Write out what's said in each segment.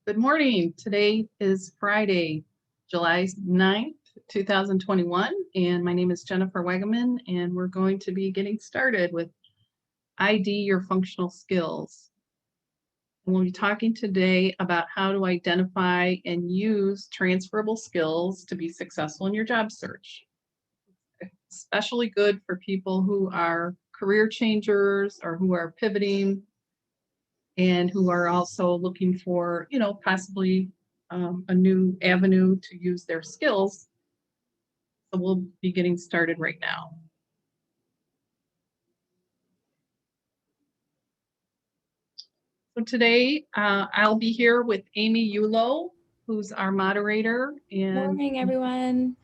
Good morning. Today is Friday, July 9th, 2021, and my name is Jennifer Weggeman, and we're going to be getting started with ID Your Functional Skills. And we'll be talking today about how to identify and use transferable skills to be successful in your job search. Especially good for people who are career changers or who are pivoting and who are also looking for, possibly a new avenue to use their skills. So we'll be getting started right now. So today I'll be here with Amy Youll, who's our moderator. And Morning, everyone.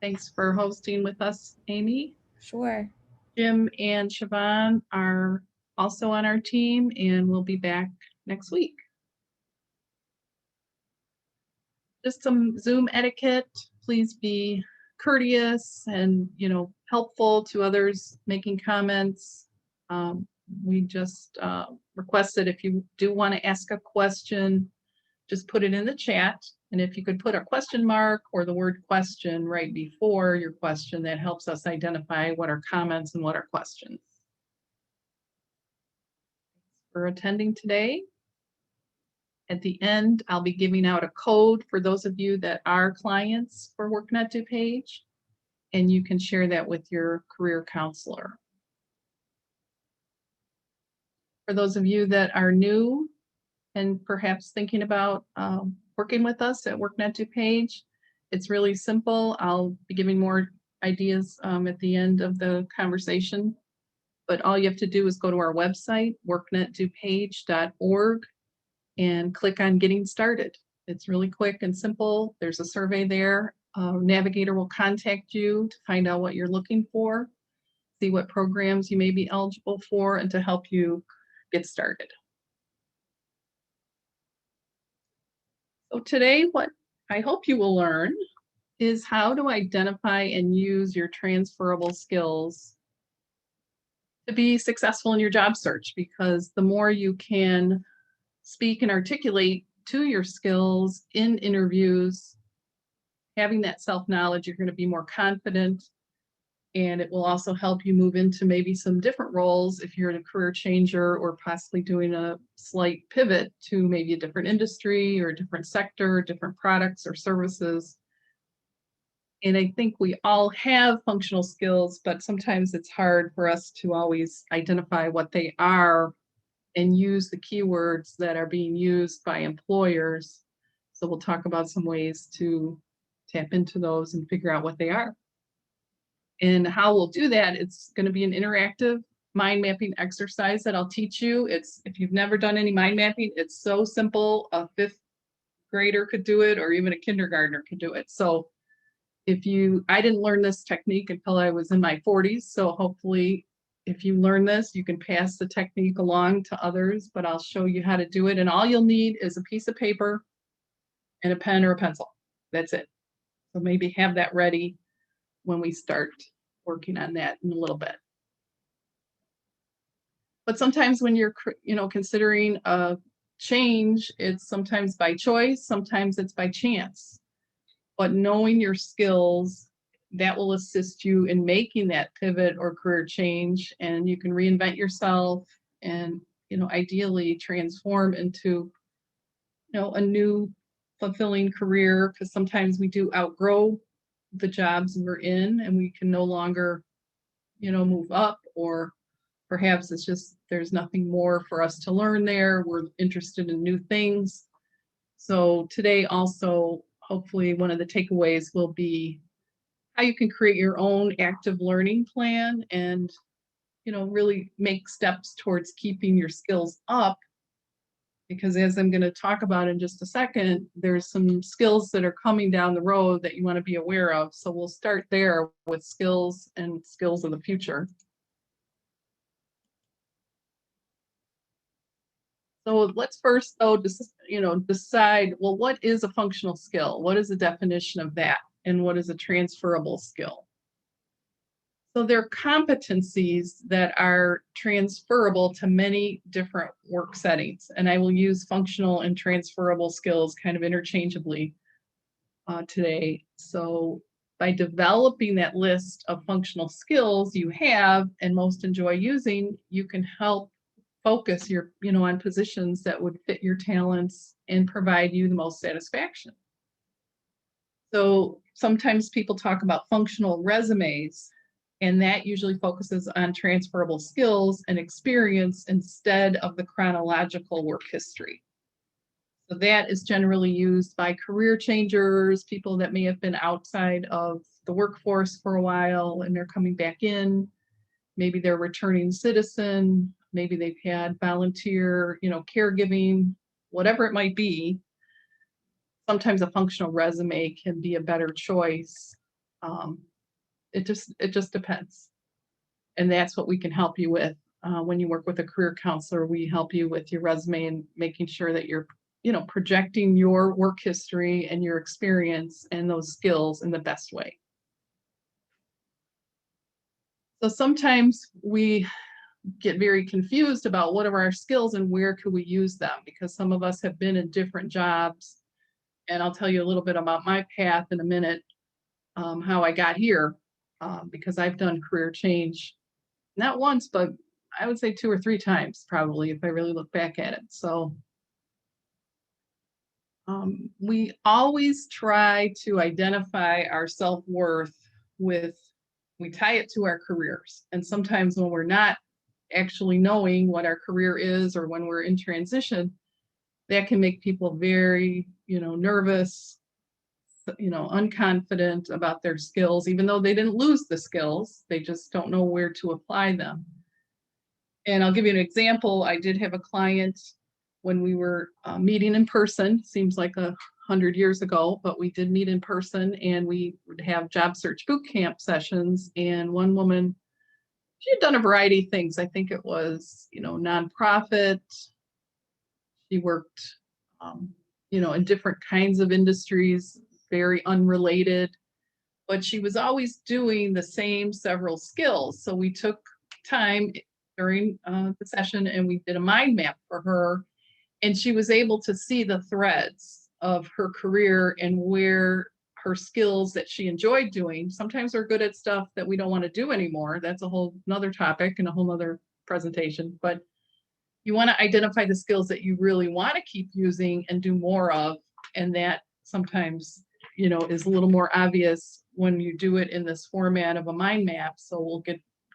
Thanks for hosting with us, Amy. Sure. Jim and Siobhan are also on our team, and we'll be back next week. Just some Zoom etiquette. Please be courteous and, helpful to others making comments. We just request that if you do want to ask a question, just put it in the chat. And if you could put a question mark or the word question right before your question, that helps us identify what are comments and what are questions. Thanks for attending today. At the end, I'll be giving out a code for those of you that are clients for workNet DuPage, and you can share that with your career counselor. For those of you that are new and perhaps thinking about working with us at workNet DuPage, it's really simple. I'll be giving more ideas at the end of the conversation, but all you have to do is go to our website, worknetdupage.org, and click on Getting Started. It's really quick and simple. There's a survey there. Navigator will contact you to find out what you're looking for, see what programs you may be eligible for, and to help you get started. So today, what I hope you will learn is how to identify and use your transferable skills to be successful in your job search, because the more you can speak and articulate to your skills in interviews, having that self-knowledge, you're going to be more confident, and it will also help you move into maybe some different roles if you're in a career changer or possibly doing a slight pivot to maybe a different industry or a different sector, different products or services. And I think we all have functional skills, but sometimes it's hard for us to always identify what they are and use the keywords that are being used by employers. So we'll talk about some ways to tap into those and figure out what they are. And how we'll do that, it's going to be an interactive mind mapping exercise that I'll teach you. If you've never done any mind mapping, it's so simple. A fifth grader could do it, or even a kindergartner could do it. So I didn't learn this technique until I was in my 40s. So hopefully if you learn this, you can pass the technique along to others, but I'll show you how to do it. And all you'll need is a piece of paper and a pen or a pencil. That's it. So maybe have that ready when we start working on that in a little bit. But sometimes when you're, considering a change, it's sometimes by choice, sometimes it's by chance. But knowing your skills, that will assist you in making that pivot or career change, and you can reinvent yourself and, ideally transform into, a new fulfilling career, because sometimes we do outgrow the jobs we're in and we can no longer, move up, or perhaps it's just there's nothing more for us to learn there. We're interested in new things. So today also, hopefully one of the takeaways will be how you can create your own active learning plan and, really make steps towards keeping your skills up. Because as I'm going to talk about in just a second, there's some skills that are coming down the road that you want to be aware of. So we'll start there with skills and skills of the future. So let's first, though, decide, well, what is a functional skill? What is the definition of that? And what is a transferable skill? So they're competencies that are transferable to many different work settings. And I will use functional and transferable skills kind of interchangeably today. So by developing that list of functional skills you have and most enjoy using, you can help focus your, on positions that would fit your talents and provide you the most satisfaction. So sometimes people talk about functional resumes, and that usually focuses on transferable skills and experience instead of the chronological work history. So that is generally used by career changers, people that may have been outside of the workforce for a while and they're coming back in. Maybe they're returning citizen, maybe they've had volunteer, caregiving, whatever it might be. Sometimes a functional resume can be a better choice. It just depends. And that's what we can help you with. When you work with a career counselor, we help you with your resume and making sure that you're, projecting your work history and your experience and those skills in the best way. So sometimes we get very confused about what are our skills and where could we use them, because some of us have been in different jobs. And I'll tell you a little bit about my path in a minute, how I got here, because I've done career change, not once, but I would say 2 or 3 times probably, if I really look back at it. So we always try to identify our self-worth we tie it to our careers. And sometimes when we're not actually knowing what our career is, or when we're in transition, that can make people very, nervous, unconfident about their skills, even though they didn't lose the skills, they just don't know where to apply them. And I'll give you an example. I did have a client when we were meeting in person, seems like 100 years ago, but we did meet in person and we would have job search boot camp sessions. And one woman, she had done a variety of things. I think it was, nonprofit. She worked, in different kinds of industries, very unrelated, but she was always doing the same several skills. So we took time during the session and we did a mind map for her, and she was able to see the threads of her career and where her skills that she enjoyed doing. Sometimes we're good at stuff that we don't want to do anymore. That's a whole nother topic and a whole nother presentation, but you want to identify the skills that you really want to keep using and do more of. And that sometimes, is a little more obvious when you do it in this format of a mind map. So we'll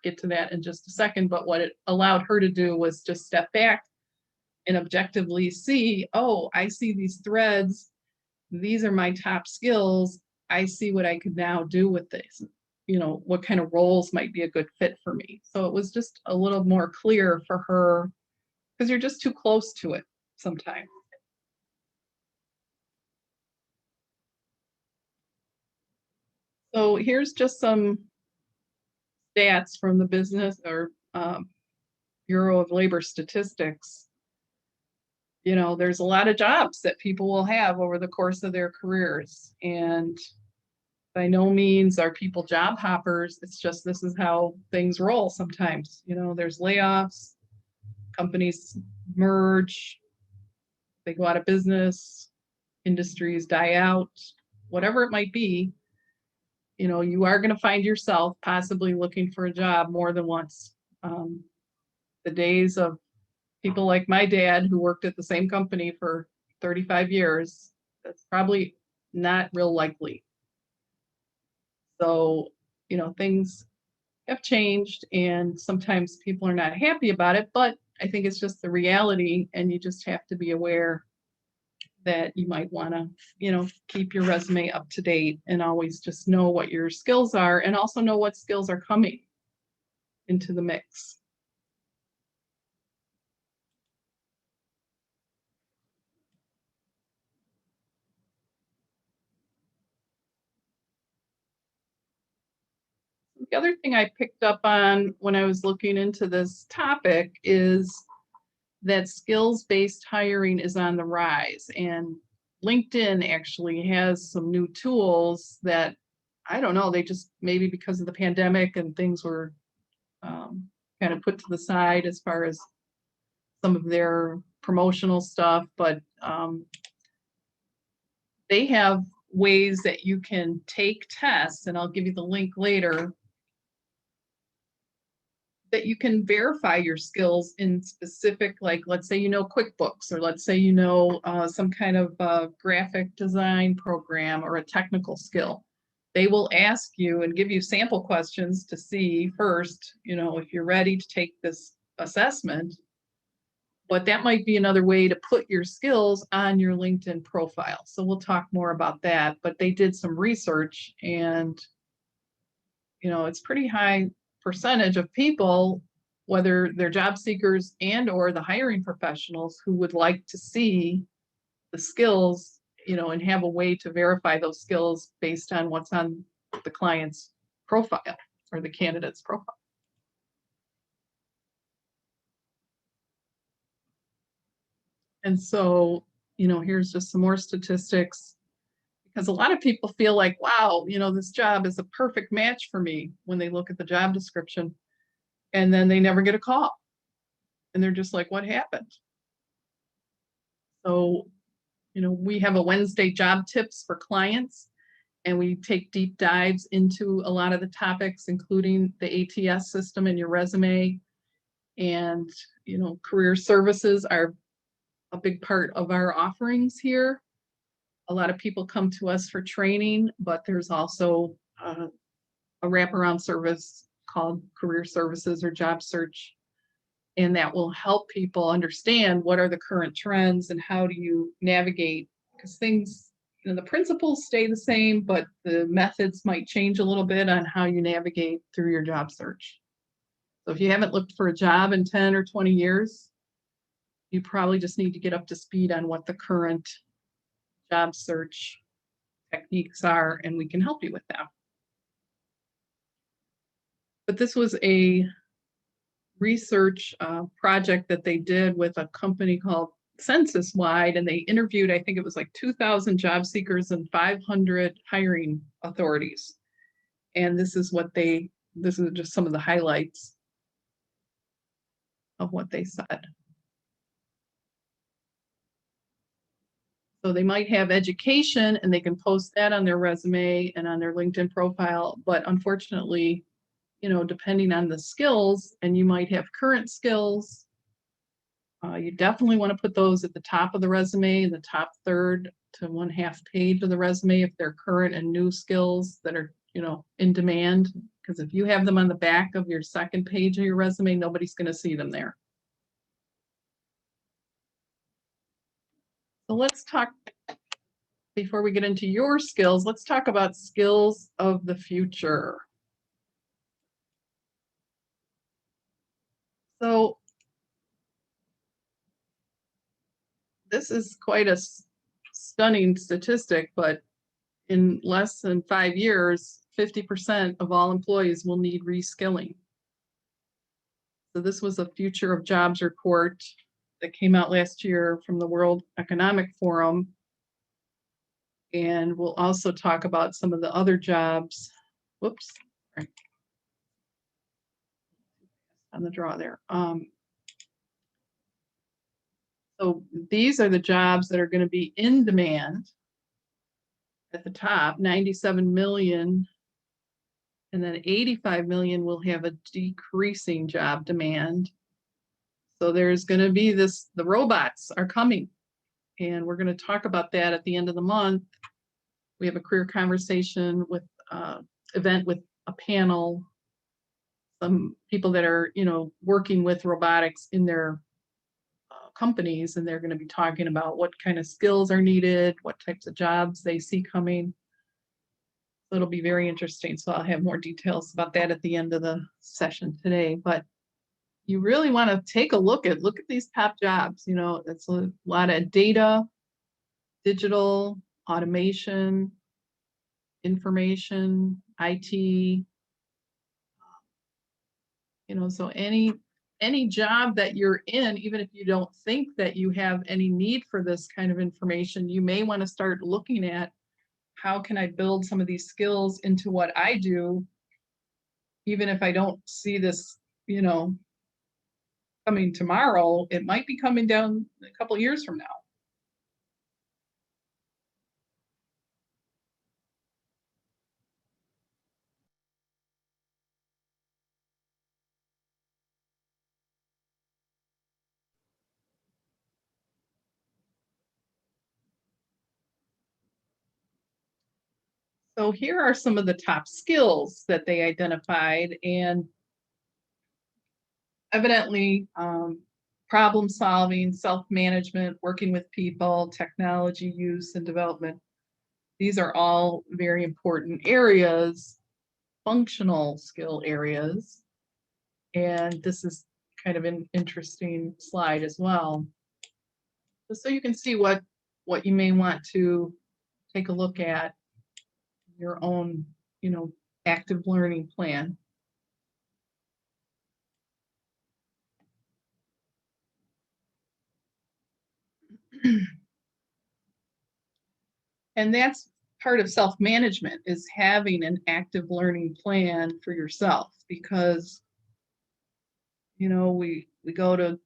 get to that in just a second. But what it allowed her to do was just step back and objectively see, oh, I see these threads. These are my top skills. I see what I could now do with this. What kind of roles might be a good fit for me. So it was just a little more clear for her, because you're just too close to it sometimes. So here's just some stats from the business or Bureau of Labor Statistics. There's a lot of jobs that people will have over the course of their careers. And by no means are people job hoppers. It's just this is how things roll sometimes. There's layoffs, companies merge, they go out of business, industries die out, whatever it might be. You are going to find yourself possibly looking for a job more than once. The days of people like my dad, who worked at the same company for 35 years, that's probably not real likely. So, things have changed and sometimes people are not happy about it, but I think it's just the reality, and you just have to be aware that you might want to, keep your resume up to date and always just know what your skills are, and also know what skills are coming into the mix. The other thing I picked up on when I was looking into this topic is that skills-based hiring is on the rise, and LinkedIn actually has some new tools that I don't know, they just, maybe because of the pandemic and things were kind of put to the side as far as some of their promotional stuff, but they have ways that you can take tests, and I'll give you the link later, that you can verify your skills in specific, like let's say you know QuickBooks, or let's say you know some kind of graphic design program or a technical skill. They will ask you and give you sample questions to see first, you know, if you're ready to take this assessment. But that might be another way to put your skills on your LinkedIn profile. So we'll talk more about that. But they did some research, and you know, it's pretty high percentage of people, whether they're job seekers and or the hiring professionals, who would like to see the skills, you know, and have a way to verify those skills based on what's on the client's profile or the candidate's profile. And so, you know, here's just some more statistics, because a lot of people feel like, wow, you know, this job is a perfect match for me when they look at the job description, and then they never get a call. And they're just like, what happened? So, you know, we have a Wednesday job tips for clients, and we take deep dives into a lot of the topics, including the ATS system in your resume. And, you know, career services are a big part of our offerings here. A lot of people come to us for training, but there's also a wraparound service called career services or job search. And that will help people understand what are the current trends and how do you navigate, because things, you know, the principles stay the same, but the methods might change a little bit on how you navigate through your job search. So if you haven't looked for a job in 10 or 20 years, you probably just need to get up to speed on what the current job search techniques are, and we can help you with that. But this was a research project that they did with a company called Census Wide, and they interviewed, I think it was like 2,000 job seekers and 500 hiring authorities. And this is just some of the highlights of what they said. So they might have education and they can post that on their resume and on their LinkedIn profile, but unfortunately, you know, depending on the skills, and you might have current skills, you definitely want to put those at the top of the resume, in the top third to 1/2 page of the resume, if they're current and new skills that are, you know, in demand. Because if you have them on the back of your second page of your resume, nobody's going to see them there. So let's talk, before we get into your skills, let's talk about skills of the future. So this is quite a stunning statistic, but in less than 5 years, 50% of all employees will need reskilling. So this was a Future of Jobs report that came out last year from the World Economic Forum. And we'll also talk about some of the other jobs. Whoops, sorry. On the draw there. So these are the jobs that are going to be in demand. At the top, 97 million, and then 85 million will have a decreasing job demand. So there's going to be the robots are coming, and we're going to talk about that at the end of the month. We have a career conversation with event with a panel, some people that are, you know, working with robotics in their companies, and they're going to be talking about what kind of skills are needed, what types of jobs they see coming. So it'll be very interesting. So I'll have more details about that at the end of the session today. But you really want to take a look at these top jobs. You know, it's a lot of data, digital, automation, information, IT. You know, so any job that you're in, even if you don't think that you have any need for this kind of information, you may want to start looking at how can I build some of these skills into what I do, even if I don't see this, coming tomorrow, it might be coming down a couple of years from now. So here are some of the top skills that they identified, and evidently problem solving, self-management, working with people, technology use and development. These are all very important areas, functional skill areas. And this is kind of an interesting slide as well. Just so you can see what you may want to take a look at your own, active learning plan. And that's part of self-management, is having an active learning plan for yourself, because we go to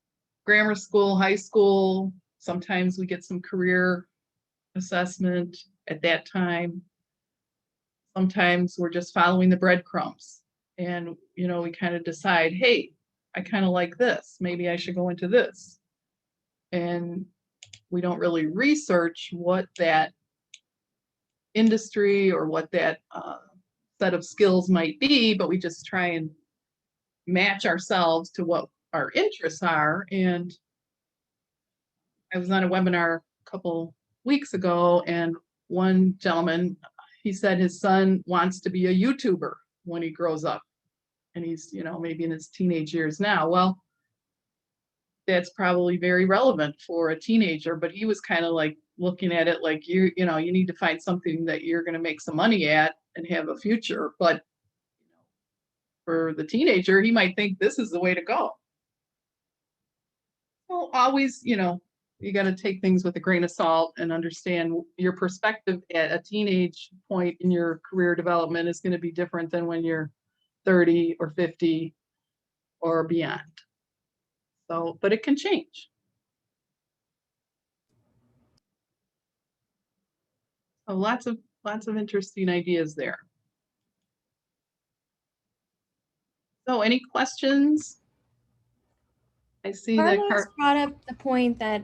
grammar school, high school, sometimes we get some career assessment at that time. Sometimes we're just following the breadcrumbs, and we kind of decide, hey, I kind of like this, maybe I should go into this. And we don't really research what that industry or what that set of skills might be, but we just try and match ourselves to what our interests are. And I was on a webinar a couple weeks ago, and one gentleman, he said his son wants to be a YouTuber when he grows up, and he's maybe in his teenage years now. Well, that's probably very relevant for a teenager, but he was kind of like looking at it like you need to find something that you're going to make some money at and have a future. But for the teenager, he might think this is the way to go. Well, always, you got to take things with a grain of salt and understand your perspective at a teenage point in your career development is going to be different than when you're 30 or 50 or beyond. So, but it can change. So lots of interesting ideas there. So any questions? I see that Carlos brought up the point that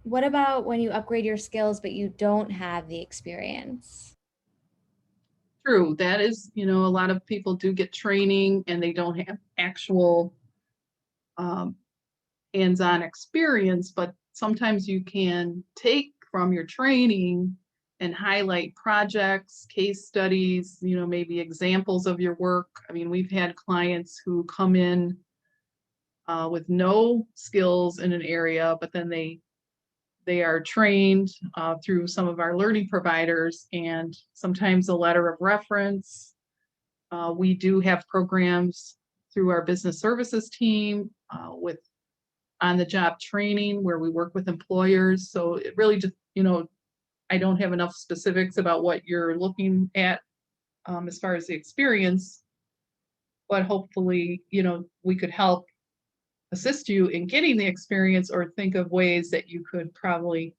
what about when you upgrade your skills but you don't have the experience? True. That is, a lot of people do get training and they don't have actual hands-on experience, but sometimes you can take from your training and highlight projects, case studies, maybe examples of your work. I mean, we've had clients who come in with no skills in an area, but then they are trained through some of our learning providers, and sometimes a letter of reference. We do have programs through our business services team with on-the-job training where we work with employers. So it really just, I don't have enough specifics about what you're looking at as far as the experience, but hopefully, we could help assist you in getting the experience or think of ways that you could probably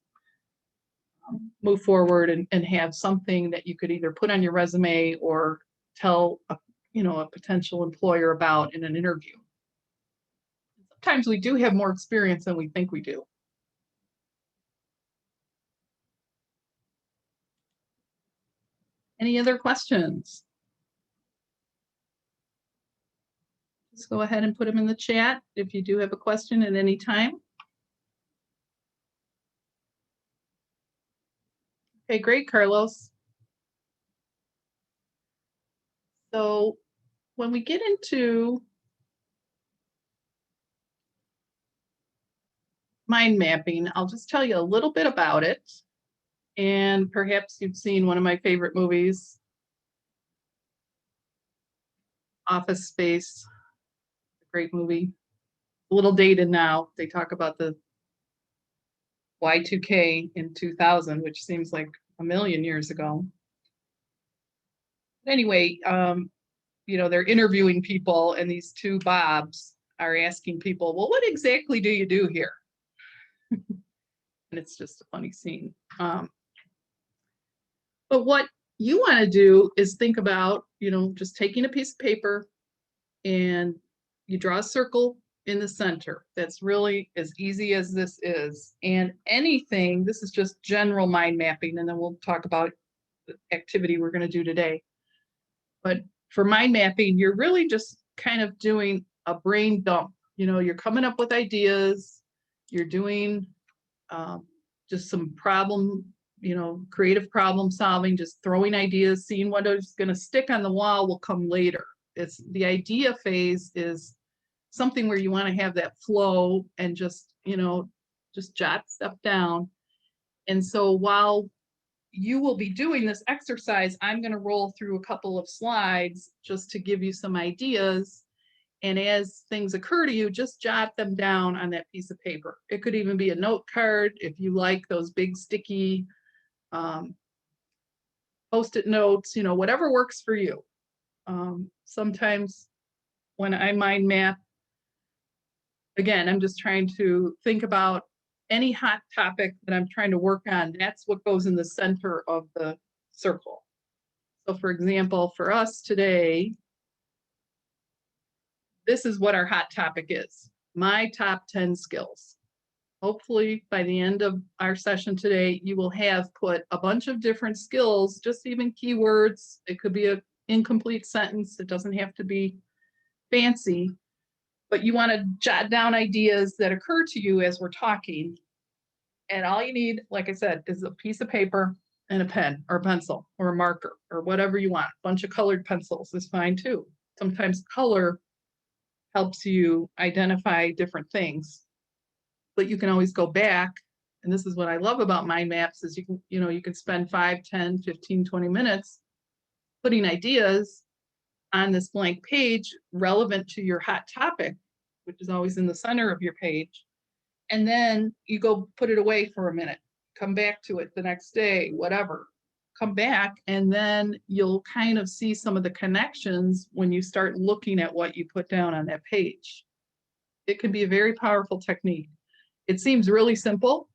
move forward and have something that you could either put on your resume or tell a potential employer about in an interview. Sometimes we do have more experience than we think we do. Any other questions? Just go ahead and put them in the chat if you do have a question at any time. Okay, great, Carlos. So when we get into mind mapping, I'll just tell you a little bit about it. And perhaps you've seen one of my favorite movies, Office Space, a great movie. A little dated now. They talk about the Y2K in 2000, which seems like a million years ago. Anyway, they're interviewing people, and these two Bobs are asking people, well, what exactly do you do here? And it's just a funny scene. But what you want to do is think about, just taking a piece of paper and you draw a circle in the center. That's really as easy as this is. And anything, this is just general mind mapping, and then we'll talk about the activity we're going to do today. But for mind mapping, you're really just kind of doing a brain dump. You're coming up with ideas, you're doing just some creative problem solving, just throwing ideas, seeing what is going to stick on the wall will come later. It's the idea phase is something where you want to have that flow and just jot stuff down. And so while you will be doing this exercise, I'm going to roll through a couple of slides just to give you some ideas. And as things occur to you, just jot them down on that piece of paper. It could even be a note card if you like those big sticky Post-it notes, whatever works for you. Sometimes when I mind map, again, I'm just trying to think about any hot topic that I'm trying to work on. That's what goes in the center of the circle. So for example, for us today, this is what our hot topic is: my top 10 skills. Hopefully by the end of our session today, you will have put a bunch of different skills, just even keywords. It could be an incomplete sentence. It doesn't have to be fancy, but you want to jot down ideas that occur to you as we're talking. And all you need, like I said, is a piece of paper and a pen or a pencil or a marker or whatever you want. A bunch of colored pencils is fine too. Sometimes color helps you identify different things, but you can always go back. And this is what I love about mind maps is you can spend 5, 10, 15, 20 minutes putting ideas on this blank page relevant to your hot topic, which is always in the center of your page. And then you go put it away for a minute, come back to it the next day, whatever. Come back, and then you'll kind of see some of the connections when you start looking at what you put down on that page. It can be a very powerful technique. It seems really simple,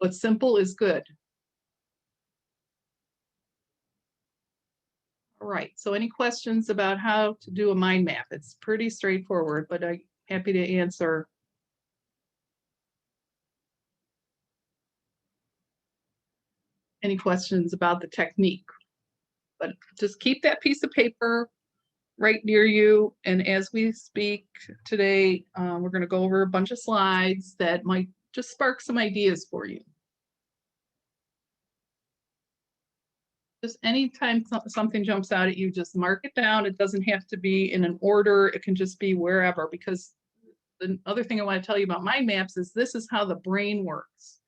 but simple is good. All right, so any questions about how to do a mind map? It's pretty straightforward, but I'm happy to answer. Any questions about the technique? But just keep that piece of paper right near you. And as we speak today, we're going to go over a bunch of slides that might just spark some ideas for you. Just anytime something jumps out at you, just mark it down. It doesn't have to be in an order. It can just be wherever, because the other thing I want to tell you about mind maps is this is how the brain works.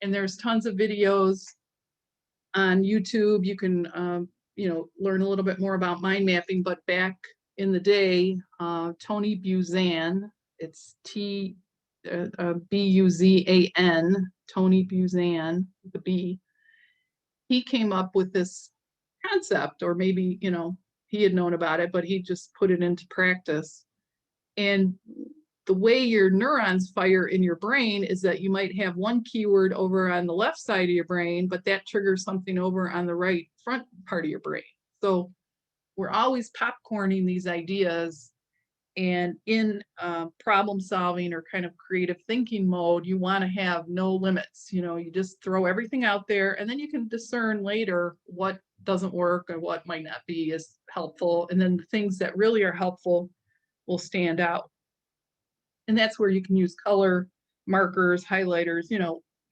And there's tons of videos on YouTube. You can learn a little bit more about mind mapping, but back in the day, Tony Buzan, it's B-U-Z-A-N, Tony Buzan, the B, he came up with this concept, or maybe, he had known about it, but he just put it into practice. And the way your neurons fire in your brain is that you might have one keyword over on the left side of your brain, but that triggers something over on the right front part of your brain. So we're always popcorning these ideas, and in problem solving or kind of creative thinking mode, you want to have no limits. You just throw everything out there, and then you can discern later what doesn't work or what might not be as helpful. And then the things that really are helpful will stand out. And that's where you can use color, markers, highlighters,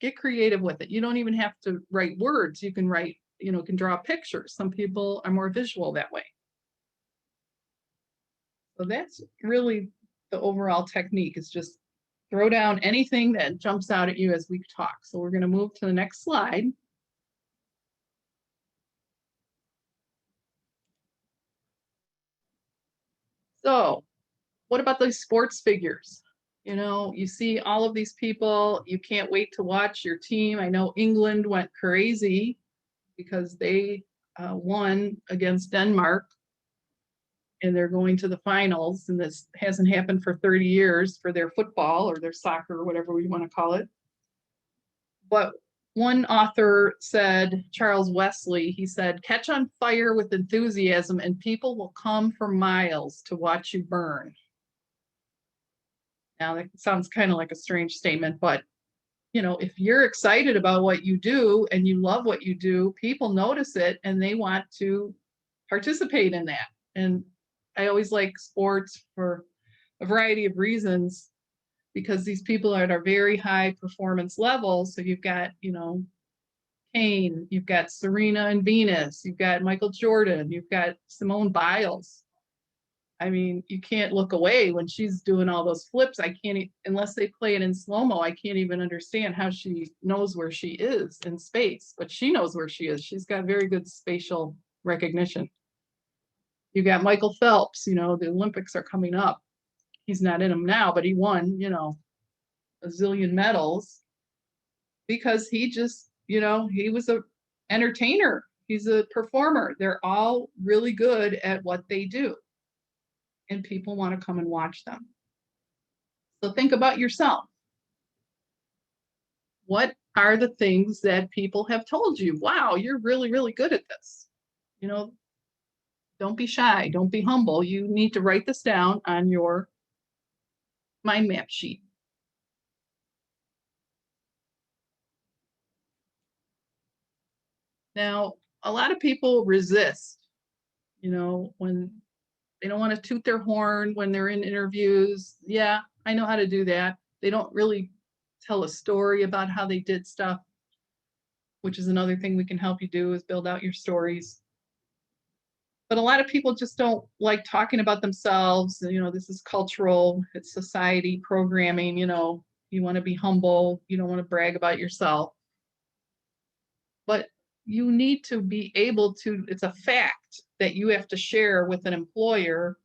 get creative with it. You don't even have to write words. You can write, can draw pictures. Some people are more visual that way. So that's really the overall technique, is just throw down anything that jumps out at you as we talk. So we're going to move to the next slide. So what about those sports figures? You see all of these people, you can't wait to watch your team. I know England went crazy because they won against Denmark, and they're going to the finals. And this hasn't happened for 30 years for their football or their soccer or whatever we want to call it. But one author said, Charles Wesley, he said, catch on fire with enthusiasm and people will come for miles to watch you burn. Now, that sounds kind of like a strange statement, but if you're excited about what you do and you love what you do, people notice it and they want to participate in that. And I always like sports for a variety of reasons, because these people are at a very high performance level. So you've got, Kane, you've got Serena and Venus, you've got Michael Jordan, you've got Simone Biles. I mean, you can't look away when she's doing all those flips. I can't, unless they play it in slow-mo, I can't even understand how she knows where she is in space, but she knows where she is. She's got very good spatial recognition. You got Michael Phelps, the Olympics are coming up. He's not in them now, but he won, a zillion medals because he just, he was a entertainer. He's a performer. They're all really good at what they do. And people want to come and watch them. So think about yourself. What are the things that people have told you? Wow, you're really, really good at this. Don't be shy. Don't be humble. You need to write this down on your mind map sheet. Now, a lot of people resist, when they don't want to toot their horn when they're in interviews. Yeah, I know how to do that. They don't really tell a story about how they did stuff, which is another thing we can help you do, is build out your stories. But a lot of people just don't like talking about themselves. This is cultural, it's society programming, you want to be humble, you don't want to brag about yourself. But you need to be able to, it's a fact that you have to share with an employer.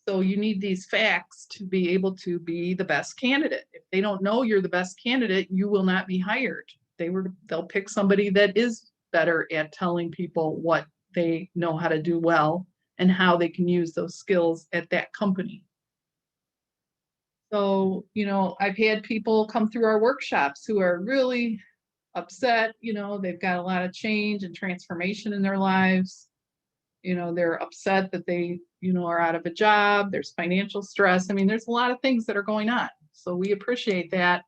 So you need these facts to be able to be the best candidate. If they don't know you're the best candidate, you will not be hired. They'll pick somebody that is better at telling people what they know how to do well and how they can use those skills at that company. So, I've had people come through our workshops who are really upset. They've got a lot of change and transformation in their lives. They're upset that they, are out of a job. There's financial stress. I mean, there's a lot of things that are going on. So we appreciate that.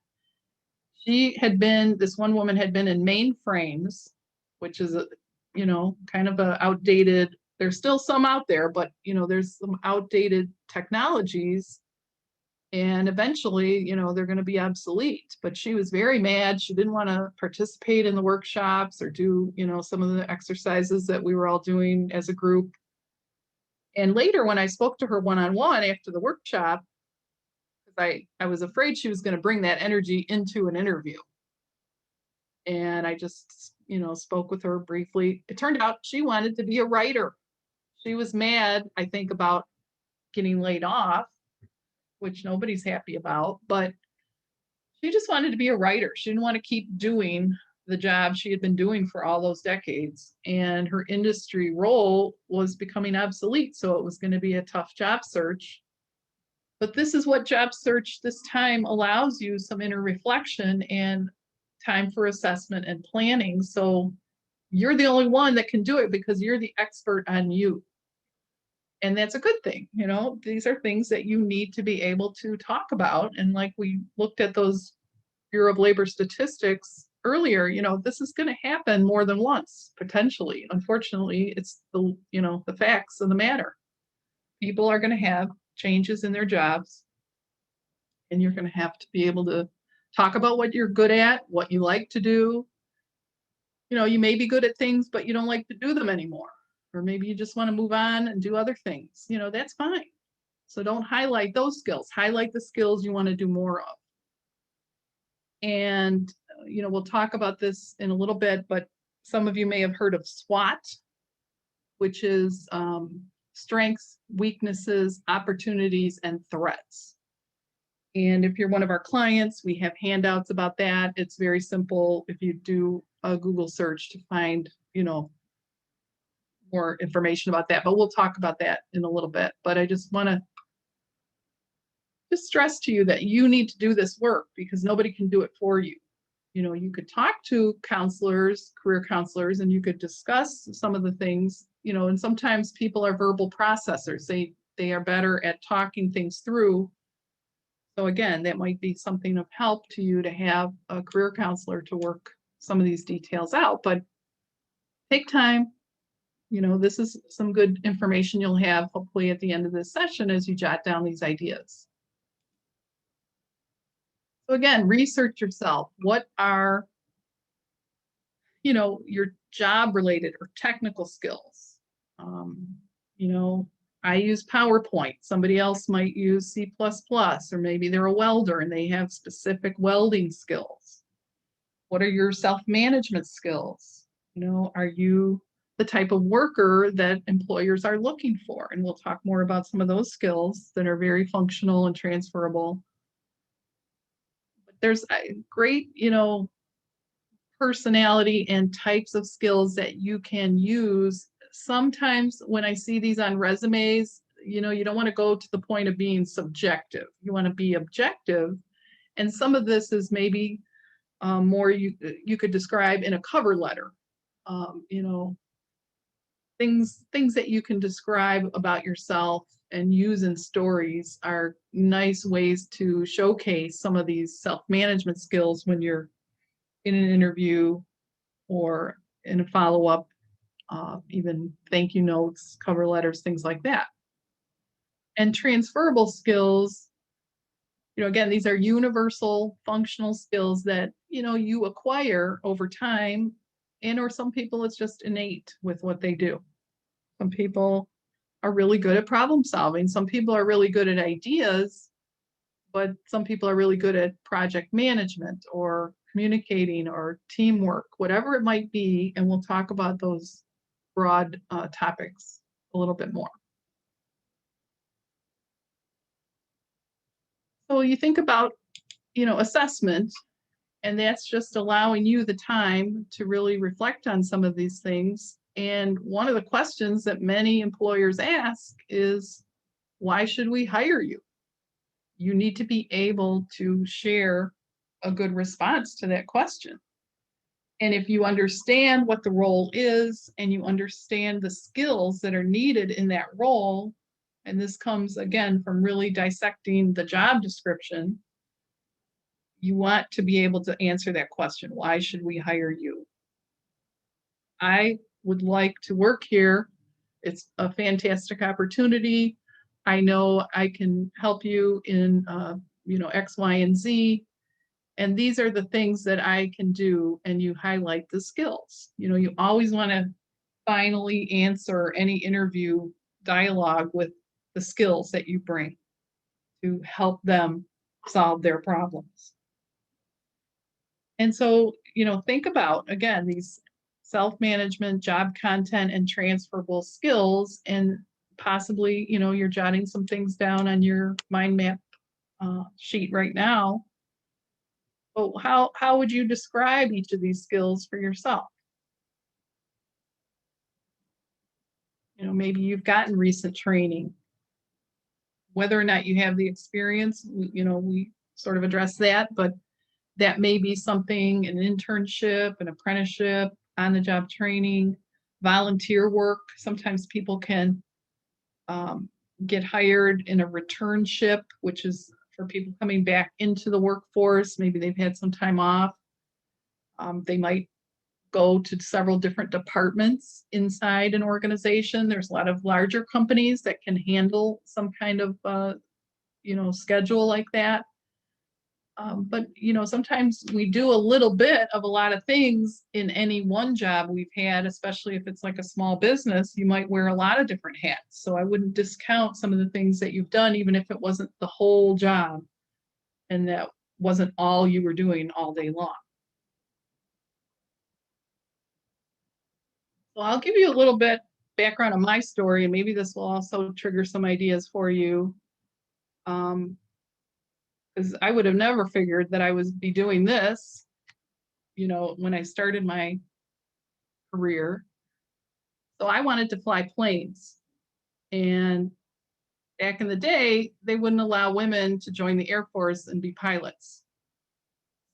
This one woman had been in mainframes, which is, kind of a outdated, there's still some out there, but, there's some outdated technologies. And eventually, they're going to be obsolete. But she was very mad. She didn't want to participate in the workshops or do, some of the exercises that we were all doing as a group. And later, when I spoke to her one-on-one after the workshop, because I was afraid she was going to bring that energy into an interview. And I just, spoke with her briefly. It turned out she wanted to be a writer. She was mad, I think, about getting laid off, which nobody's happy about, but she just wanted to be a writer. She didn't want to keep doing the job she had been doing for all those decades. And her industry role was becoming obsolete. So it was going to be a tough job search. But this is what job search this time allows you, some inner reflection and time for assessment and planning. So you're the only one that can do it because you're the expert on you. And that's a good thing. These are things that you need to be able to talk about. And like we looked at those Bureau of Labor statistics earlier, this is going to happen more than once, potentially. Unfortunately, it's the facts of the matter. People are going to have changes in their jobs, and you're going to have to be able to talk about what you're good at, what you like to do. You may be good at things, but you don't like to do them anymore. Or maybe you just want to move on and do other things. That's fine. So don't highlight those skills. Highlight the skills you want to do more of. And, we'll talk about this in a little bit, but some of you may have heard of SWOT, which is strengths, weaknesses, opportunities, and threats. And if you're one of our clients, we have handouts about that. It's very simple if you do a Google search to find, more information about that, but we'll talk about that in a little bit. But I just want to just stress to you that you need to do this work because nobody can do it for you. You know, you could talk to counselors, career counselors, and you could discuss some of the things, you know, and sometimes people are verbal processors. They are better at talking things through. So again, that might be something of help to you to have a career counselor to work some of these details out, but take time. You know, this is some good information you'll have hopefully at the end of this session as you jot down these ideas. So again, research yourself. What are, you know, your job related or technical skills? You know, I use PowerPoint. Somebody else might use C++, or maybe they're a welder and they have specific welding skills. What are your self-management skills? You know, are you the type of worker that employers are looking for? And we'll talk more about some of those skills that are very functional and transferable. But there's a great, you know, personality and types of skills that you can use. Sometimes when I see these on resumes, you know, you don't want to go to the point of being subjective. You want to be objective. And some of this is maybe more you could describe in a cover letter. You know, things that you can describe about yourself and use in stories are nice ways to showcase some of these self-management skills when you're in an interview or in a follow-up, even thank you notes, cover letters, things like that. And transferable skills, you know, again, these are universal functional skills that, you know, you acquire over time, and or some people it's just innate with what they do. Some people are really good at problem solving. Some people are really good at ideas, but some people are really good at project management or communicating or teamwork, whatever it might be. And we'll talk about those broad topics a little bit more. So you think about, you know, assessment, and that's just allowing you the time to really reflect on some of these things. And one of the questions that many employers ask is, why should we hire you? You need to be able to share a good response to that question. And if you understand what the role is and you understand the skills that are needed in that role, and this comes again from really dissecting the job description, you want to be able to answer that question. Why should we hire you? I would like to work here. It's a fantastic opportunity. I know I can help you in, you know, X, Y, and Z. And these are the things that I can do. And you highlight the skills. You know, you always want to finally answer any interview dialogue with the skills that you bring to help them solve their problems. And so, you know, think about, again, these self-management, job content, and transferable skills, and possibly, you know, you're jotting some things down on your mind map sheet right now. But how would you describe each of these skills for yourself? You know, maybe you've gotten recent training. Whether or not you have the experience, you know, we sort of address that, but that may be something, an internship, an apprenticeship, on-the-job training, volunteer work. Sometimes people can get hired in a returnship, which is for people coming back into the workforce. Maybe they've had some time off. They might go to several different departments inside an organization. There's a lot of larger companies that can handle some kind of, you know, schedule like that. But, you know, sometimes we do a little bit of a lot of things in any one job we've had, especially if it's like a small business, you might wear a lot of different hats. So I wouldn't discount some of the things that you've done, even if it wasn't the whole job and that wasn't all you were doing all day long. So I'll give you a little bit background on my story, and maybe this will also trigger some ideas for you. Because I would have never figured that I would be doing this, you know, when I started my career. So I wanted to fly planes. And back in the day, they wouldn't allow women to join the Air Force and be pilots.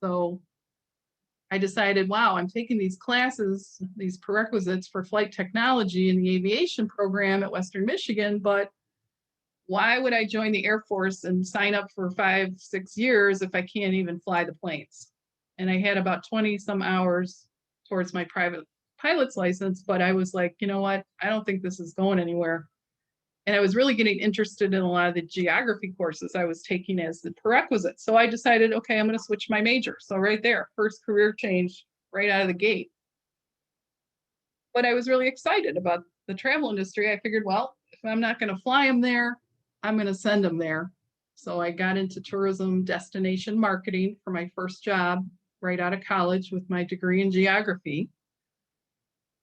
So I decided, wow, I'm taking these classes, these prerequisites for flight technology in the aviation program at Western Michigan, but why would I join the Air Force and sign up for 5, 6 years if I can't even fly the planes? And I had about 20 some hours towards my private pilot's license, but I was like, you know what? I don't think this is going anywhere. And I was really getting interested in a lot of the geography courses I was taking as the prerequisite. So I decided, okay, I'm going to switch my major. So right there, first career change right out of the gate. But I was really excited about the travel industry. I figured, well, if I'm not going to fly them there, I'm going to send them there. So I got into tourism destination marketing for my first job right out of college with my degree in geography.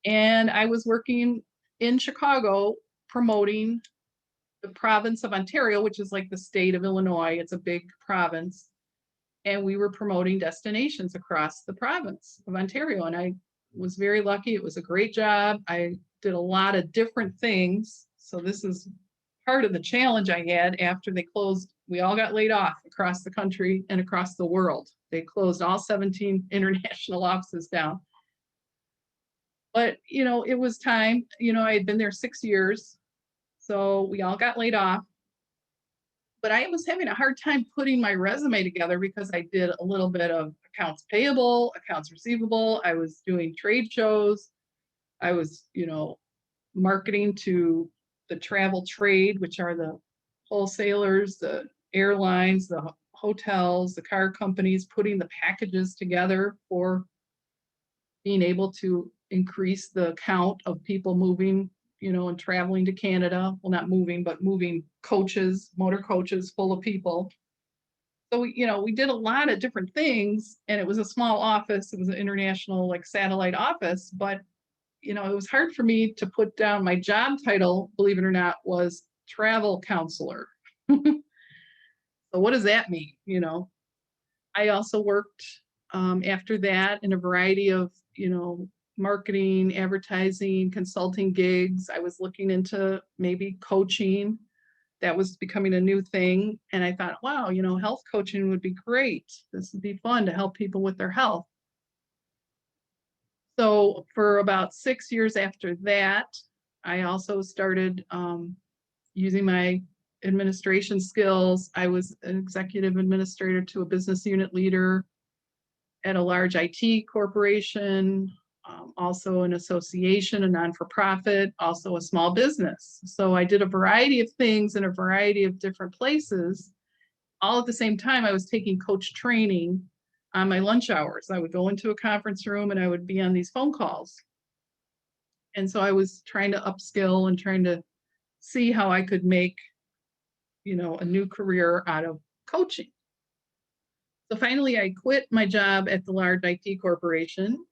And I was working in Chicago promoting the province of Ontario, which is like the state of Illinois. It's a big province. And we were promoting destinations across the province of Ontario. And I was very lucky. It was a great job. I did a lot of different things. So this is part of the challenge I had after they closed. We all got laid off across the country and across the world. They closed all 17 international offices down. But, it was time. I had been there 6 years. So we all got laid off. But I was having a hard time putting my resume together because I did a little bit of accounts payable, accounts receivable. I was doing trade shows. I was, marketing to the travel trade, which are the wholesalers, the airlines, the hotels, the car companies, putting the packages together for being able to increase the count of people moving, and traveling to Canada. Well, not moving, but moving coaches, motor coaches full of people. So we did a lot of different things, and it was a small office. It was an international satellite office, but it was hard for me to put down my job title, believe it or not, was travel counselor. So what does that mean? I also worked after that in a variety of, marketing, advertising, consulting gigs. I was looking into maybe coaching. That was becoming a new thing. And I thought, wow, health coaching would be great. This would be fun to help people with their health. So for about 6 years after that, I also started using my administration skills. I was an executive administrator to a business unit leader at a large IT corporation, also an association, a non-for-profit, also a small business. So I did a variety of things in a variety of different places. All at the same time, I was taking coach training on my lunch hours. I would go into a conference room and I would be on these phone calls. And so I was trying to upskill and trying to see how I could make, a new career out of coaching. So finally, I quit my job at the large IT corporation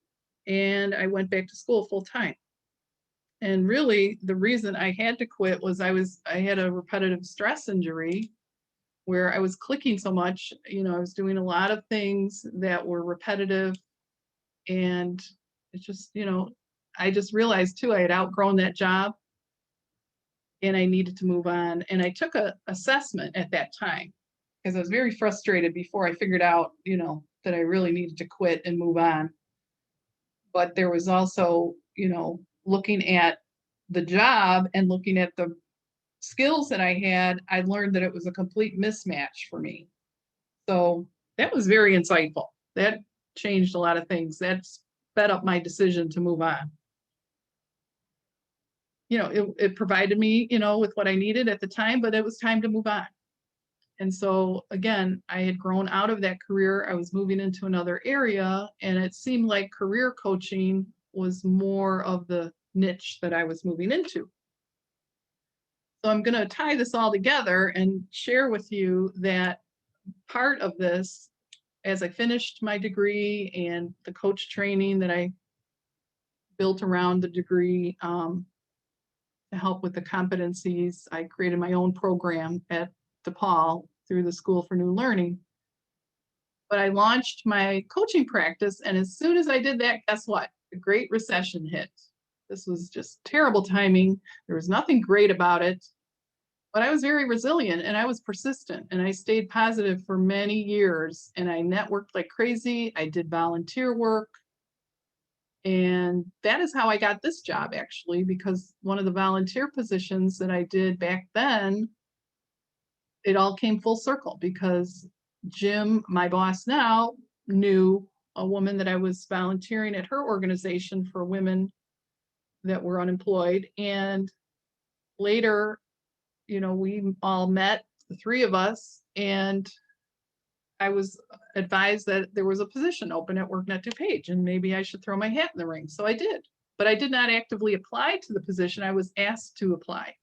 and I went back to school full time. And really, the reason I had to quit was I had a repetitive stress injury where I was clicking so much. I was doing a lot of things that were repetitive, and it's just, I just realized too I had outgrown that job and I needed to move on. And I took a assessment at that time because I was very frustrated before I figured out, that I really needed to quit and move on. But there was also, looking at the job and looking at the skills that I had, I learned that it was a complete mismatch for me. So that was very insightful. That changed a lot of things. That sped up my decision to move on. It provided me, with what I needed at the time, but it was time to move on. And so again, I had grown out of that career. I was moving into another area, and it seemed like career coaching was more of the niche that I was moving into. So I'm going to tie this all together and share with you that part of this, as I finished my degree and the coach training that I built around the degree to help with the competencies, I created my own program at DePaul through the School for New Learning. But I launched my coaching practice, and as soon as I did that, guess what? The Great Recession hit. This was just terrible timing. There was nothing great about it, but I was very resilient and I was persistent and I stayed positive for many years and I networked like crazy. I did volunteer work. And that is how I got this job, actually, because one of the volunteer positions that I did back then, it all came full circle because Jim, my boss now, knew a woman that I was volunteering at her organization for women that were unemployed. And later, we all met, the three of us, and I was advised that there was a position open at WorkNet DuPage and maybe I should throw my hat in the ring. So I did, but I did not actively apply to the position. I was asked to apply.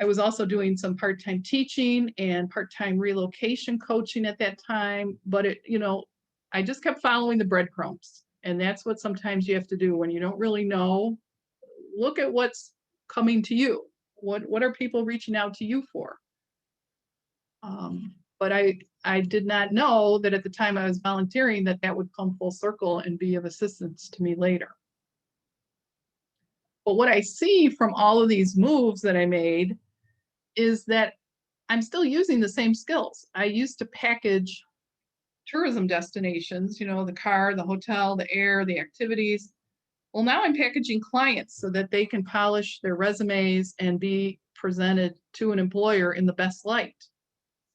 I was also doing some part-time teaching and part-time relocation coaching at that time, but I just kept following the breadcrumbs. And that's what sometimes you have to do when you don't really know. Look at what's coming to you. What are people reaching out to you for? But I did not know that at the time I was volunteering that would come full circle and be of assistance to me later. But what I see from all of these moves that I made is that I'm still using the same skills. I used to package tourism destinations, the car, the hotel, the air, the activities. Well, now I'm packaging clients so that they can polish their resumes and be presented to an employer in the best light.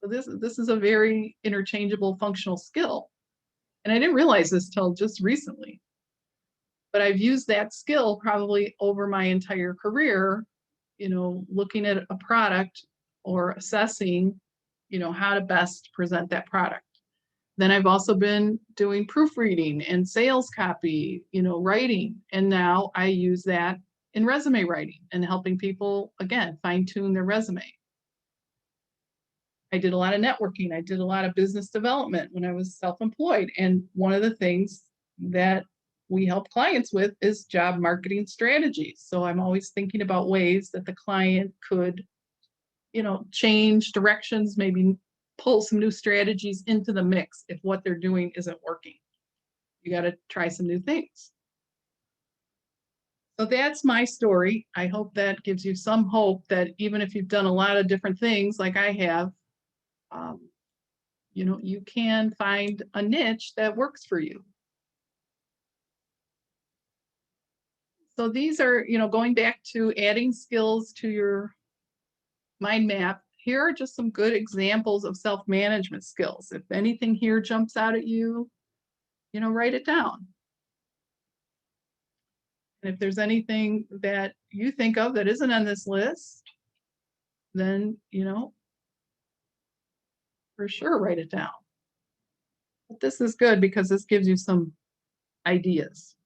So this is a very interchangeable functional skill. And I didn't realize this till just recently. But I've used that skill probably over my entire career, looking at a product or assessing, how to best present that product. Then I've also been doing proofreading and sales copy, writing. And now I use that in resume writing and helping people, again, fine tune their resume. I did a lot of networking. I did a lot of business development when I was self-employed. And one of the things that we help clients with is job marketing strategies. So I'm always thinking about ways that the client could, change directions, maybe pull some new strategies into the mix if what they're doing isn't working. You got to try some new things. So that's my story. I hope that gives you some hope that even if you've done a lot of different things like I have, you can find a niche that works for you. So these are, going back to adding skills to your mind map. Here are just some good examples of self-management skills. If anything here jumps out at you, write it down. And if there's anything that you think of that isn't on this list, then, for sure write it down. But this is good because this gives you some ideas.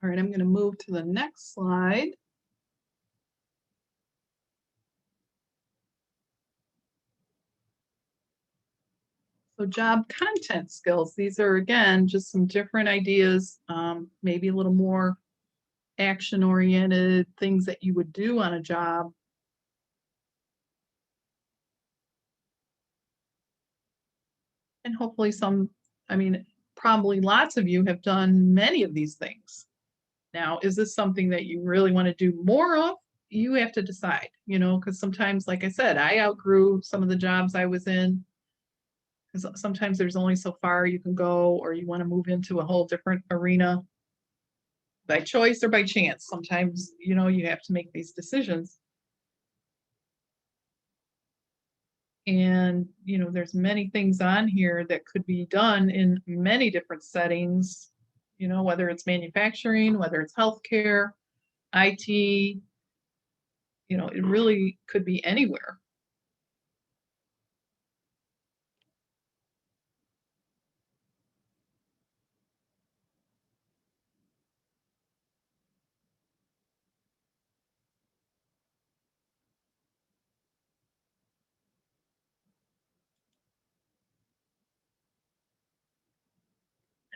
All right, I'm going to move to the next slide. So job content skills. These are, again, just some different ideas, maybe a little more action-oriented things that you would do on a job. And hopefully probably lots of you have done many of these things. Now, is this something that you really want to do more of? You have to decide, because sometimes, like I said, I outgrew some of the jobs I was in. Because sometimes there's only so far you can go, or you want to move into a whole different arena by choice or by chance. Sometimes, you have to make these decisions. And, there's many things on here that could be done in many different settings, whether it's manufacturing, whether it's healthcare, IT, it really could be anywhere.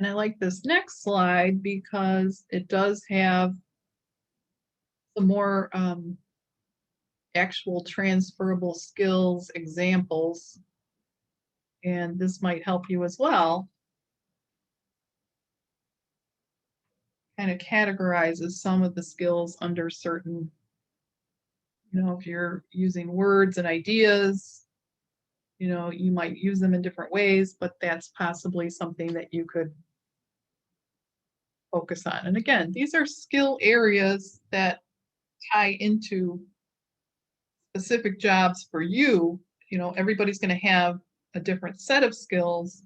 And I like this next slide because it does have some more actual transferable skills examples. And this might help you as well. Kind of categorizes some of the skills under certain, if you're using words and ideas, you might use them in different ways, but that's possibly something that you could focus on. And again, these are skill areas that tie into specific jobs for you. Everybody's going to have a different set of skills,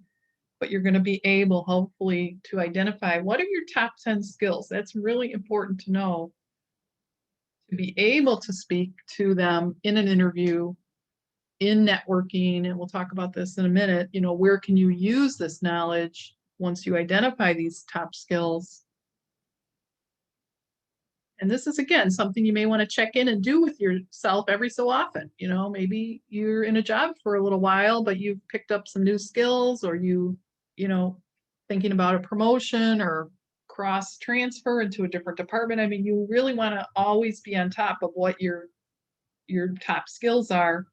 but you're going to be able, hopefully, to identify what are your top 10 skills. That's really important to know, to be able to speak to them in an interview, in networking, and we'll talk about this in a minute. Where can you use this knowledge once you identify these top skills? And this is, again, something you may want to check in and do with yourself every so often. Maybe you're in a job for a little while, but you've picked up some new skills, or thinking about a promotion or cross transfer into a different department. I mean, you really want to always be on top of what your top skills are,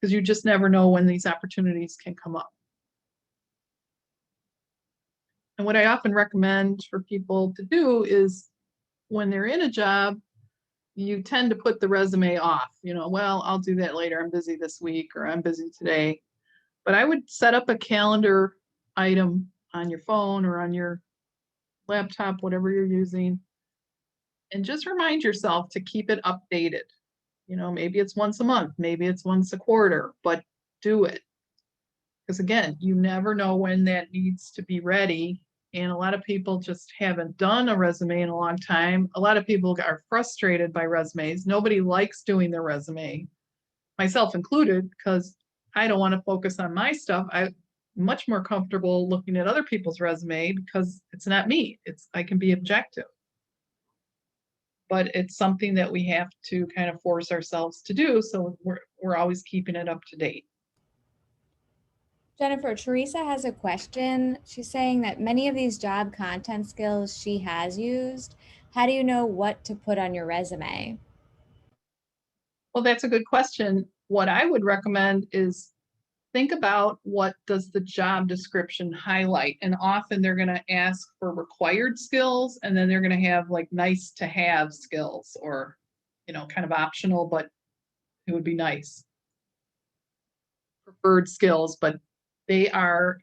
because you just never know when these opportunities can come up. And what I often recommend for people to do is, when they're in a job, you tend to put the resume off. Well, I'll do that later. I'm busy this week, or I'm busy today. But I would set up a calendar item on your phone or on your laptop, whatever you're using, and just remind yourself to keep it updated. Maybe it's once a month, maybe it's once a quarter, but do it. Because again, you never know when that needs to be ready. And a lot of people just haven't done a resume in a long time. A lot of people are frustrated by resumes. Nobody likes doing their resume, myself included, because I don't want to focus on my stuff. I'm much more comfortable looking at other people's resume because it's not me. I can be objective. But it's something that we have to kind of force ourselves to do, so we're always keeping it up to date. Jennifer, Teresa has a question. She's saying that many of these job content skills she has used. How do you know what to put on your resume? Well, that's a good question. What I would recommend is think about, what does the job description highlight? And often they're going to ask for required skills, and then they're going to have like nice to have skills, or, kind of optional, but it would be nice. Preferred skills, but they are,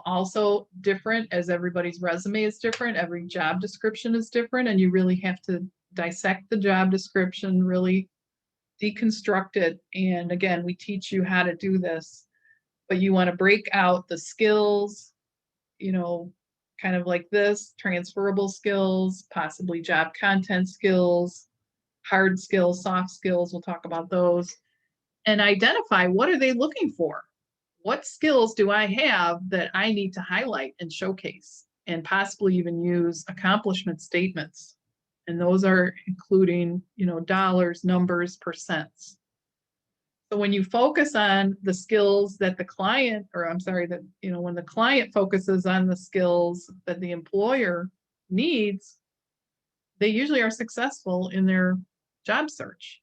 also different, as everybody's resume is different. Every job description is different, and you really have to dissect the job description, really deconstruct it. And again, we teach you how to do this, but you want to break out the skills, kind of like this: transferable skills, possibly job content skills, hard skills, soft skills. We'll talk about those, and identify, what are they looking for? What skills do I have that I need to highlight and showcase, and possibly even use accomplishment statements? And those are including, dollars, numbers, percents. So when you focus on the skills that the client, or I'm sorry, that, when the client focuses on the skills that the employer needs, they usually are successful in their job search.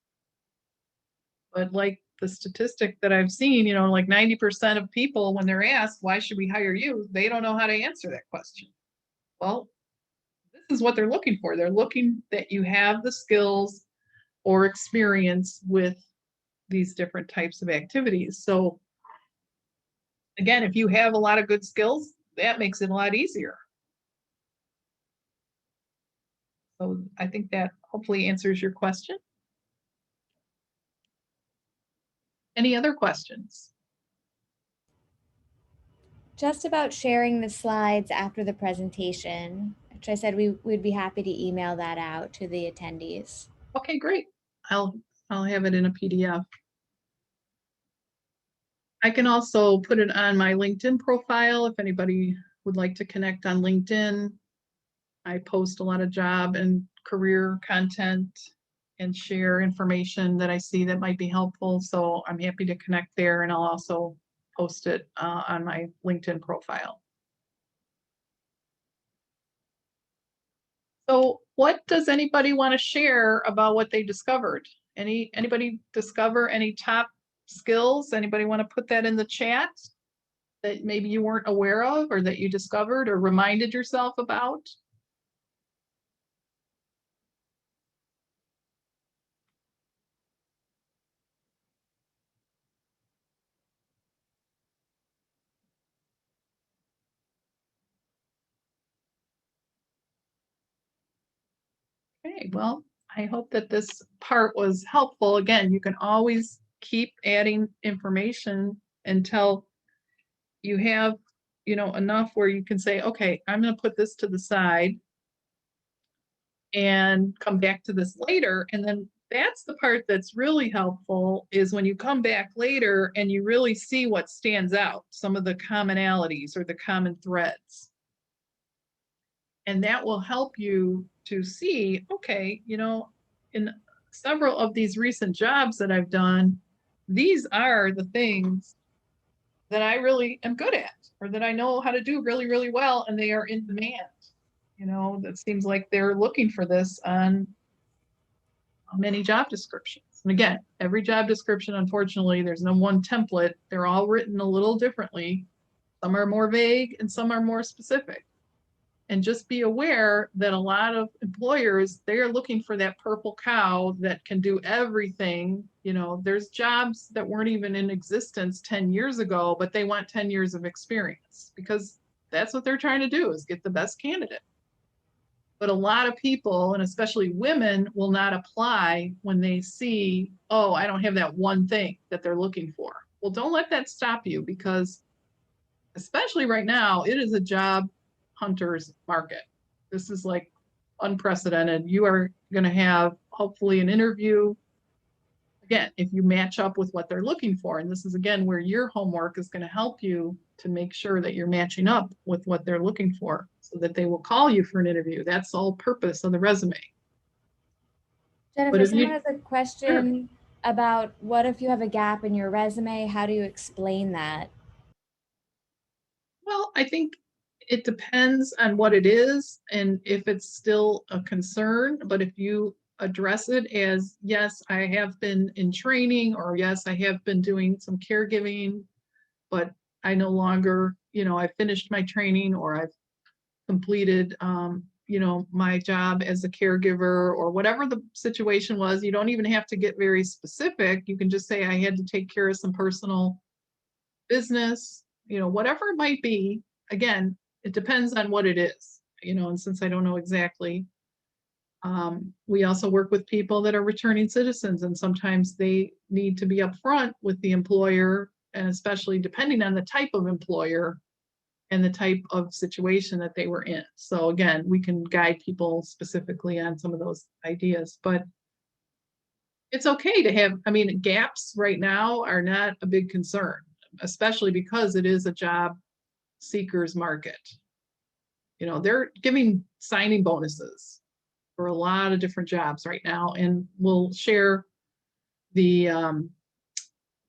But like the statistic that I've seen, like 90% of people, when they're asked, why should we hire you? They don't know how to answer that question. Well, this is what they're looking for. They're looking that you have the skills or experience with these different types of activities. So again, if you have a lot of good skills, that makes it a lot easier. So I think that hopefully answers your question. Any other questions? Just about sharing the slides after the presentation, which I said we'd be happy to email that out to the attendees. Okay, great. I'll have it in a PDF. I can also put it on my LinkedIn profile if anybody would like to connect on LinkedIn. I post a lot of job and career content and share information that I see that might be helpful. So I'm happy to connect there, and I'll also post it on my LinkedIn profile. So what does anybody want to share about what they discovered? Anybody discover any top skills? Anybody want to put that in the chat that maybe you weren't aware of or that you discovered or reminded yourself about? Okay, well, I hope that this part was helpful. Again, you can always keep adding information until you have, enough where you can say, okay, I'm going to put this to the side and come back to this later. And then that's the part that's really helpful is when you come back later and you really see what stands out, some of the commonalities or the common threads. And that will help you to see, okay, in several of these recent jobs that I've done, these are the things that I really am good at or that I know how to do really, really well, and they are in demand. That seems like they're looking for this on many job descriptions. And again, every job description, unfortunately, there's no one template. They're all written a little differently. Some are more vague and some are more specific. And just be aware that a lot of employers, they're looking for that purple cow that can do everything. There's jobs that weren't even in existence 10 years ago, but they want 10 years of experience because that's what they're trying to do is get the best candidate. But a lot of people, and especially women, will not apply when they see, oh, I don't have that one thing that they're looking for. Well, don't let that stop you because especially right now, it is a job hunter's market. This is like unprecedented. You are going to have hopefully an interview. Again, if you match up with what they're looking for, and this is again where your homework is going to help you to make sure that you're matching up with what they're looking for so that they will call you for an interview. That's the whole purpose of the resume. But Jennifer, if someone you, has a sure. question about what if you have a gap in your resume? How do you explain that? Well, I think it depends on what it is and if it's still a concern. But if you address it as, yes, I have been in training, or yes, I have been doing some caregiving, but I no longer, I finished my training or I've completed, my job as a caregiver or whatever the situation was. You don't even have to get very specific. You can just say, I had to take care of some personal business, whatever it might be. Again, it depends on what it is, and since I don't know exactly, we also work with people that are returning citizens, and sometimes they need to be upfront with the employer, and especially depending on the type of employer and the type of situation that they were in. So again, we can guide people specifically on some of those ideas, but it's okay to have, gaps right now are not a big concern, especially because it is a job seekers market. They're giving signing bonuses for a lot of different jobs right now, and we'll share the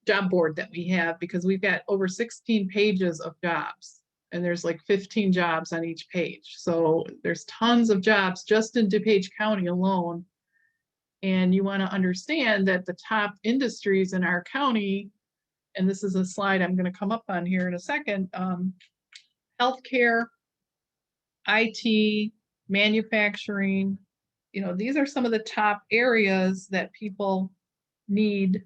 job board that we have because we've got over 16 pages of jobs and there's like 15 jobs on each page. So there's tons of jobs just in DuPage County alone. And you want to understand that the top industries in our county, and this is a slide I'm going to come up on here in a second, healthcare, IT, manufacturing, these are some of the top areas that people need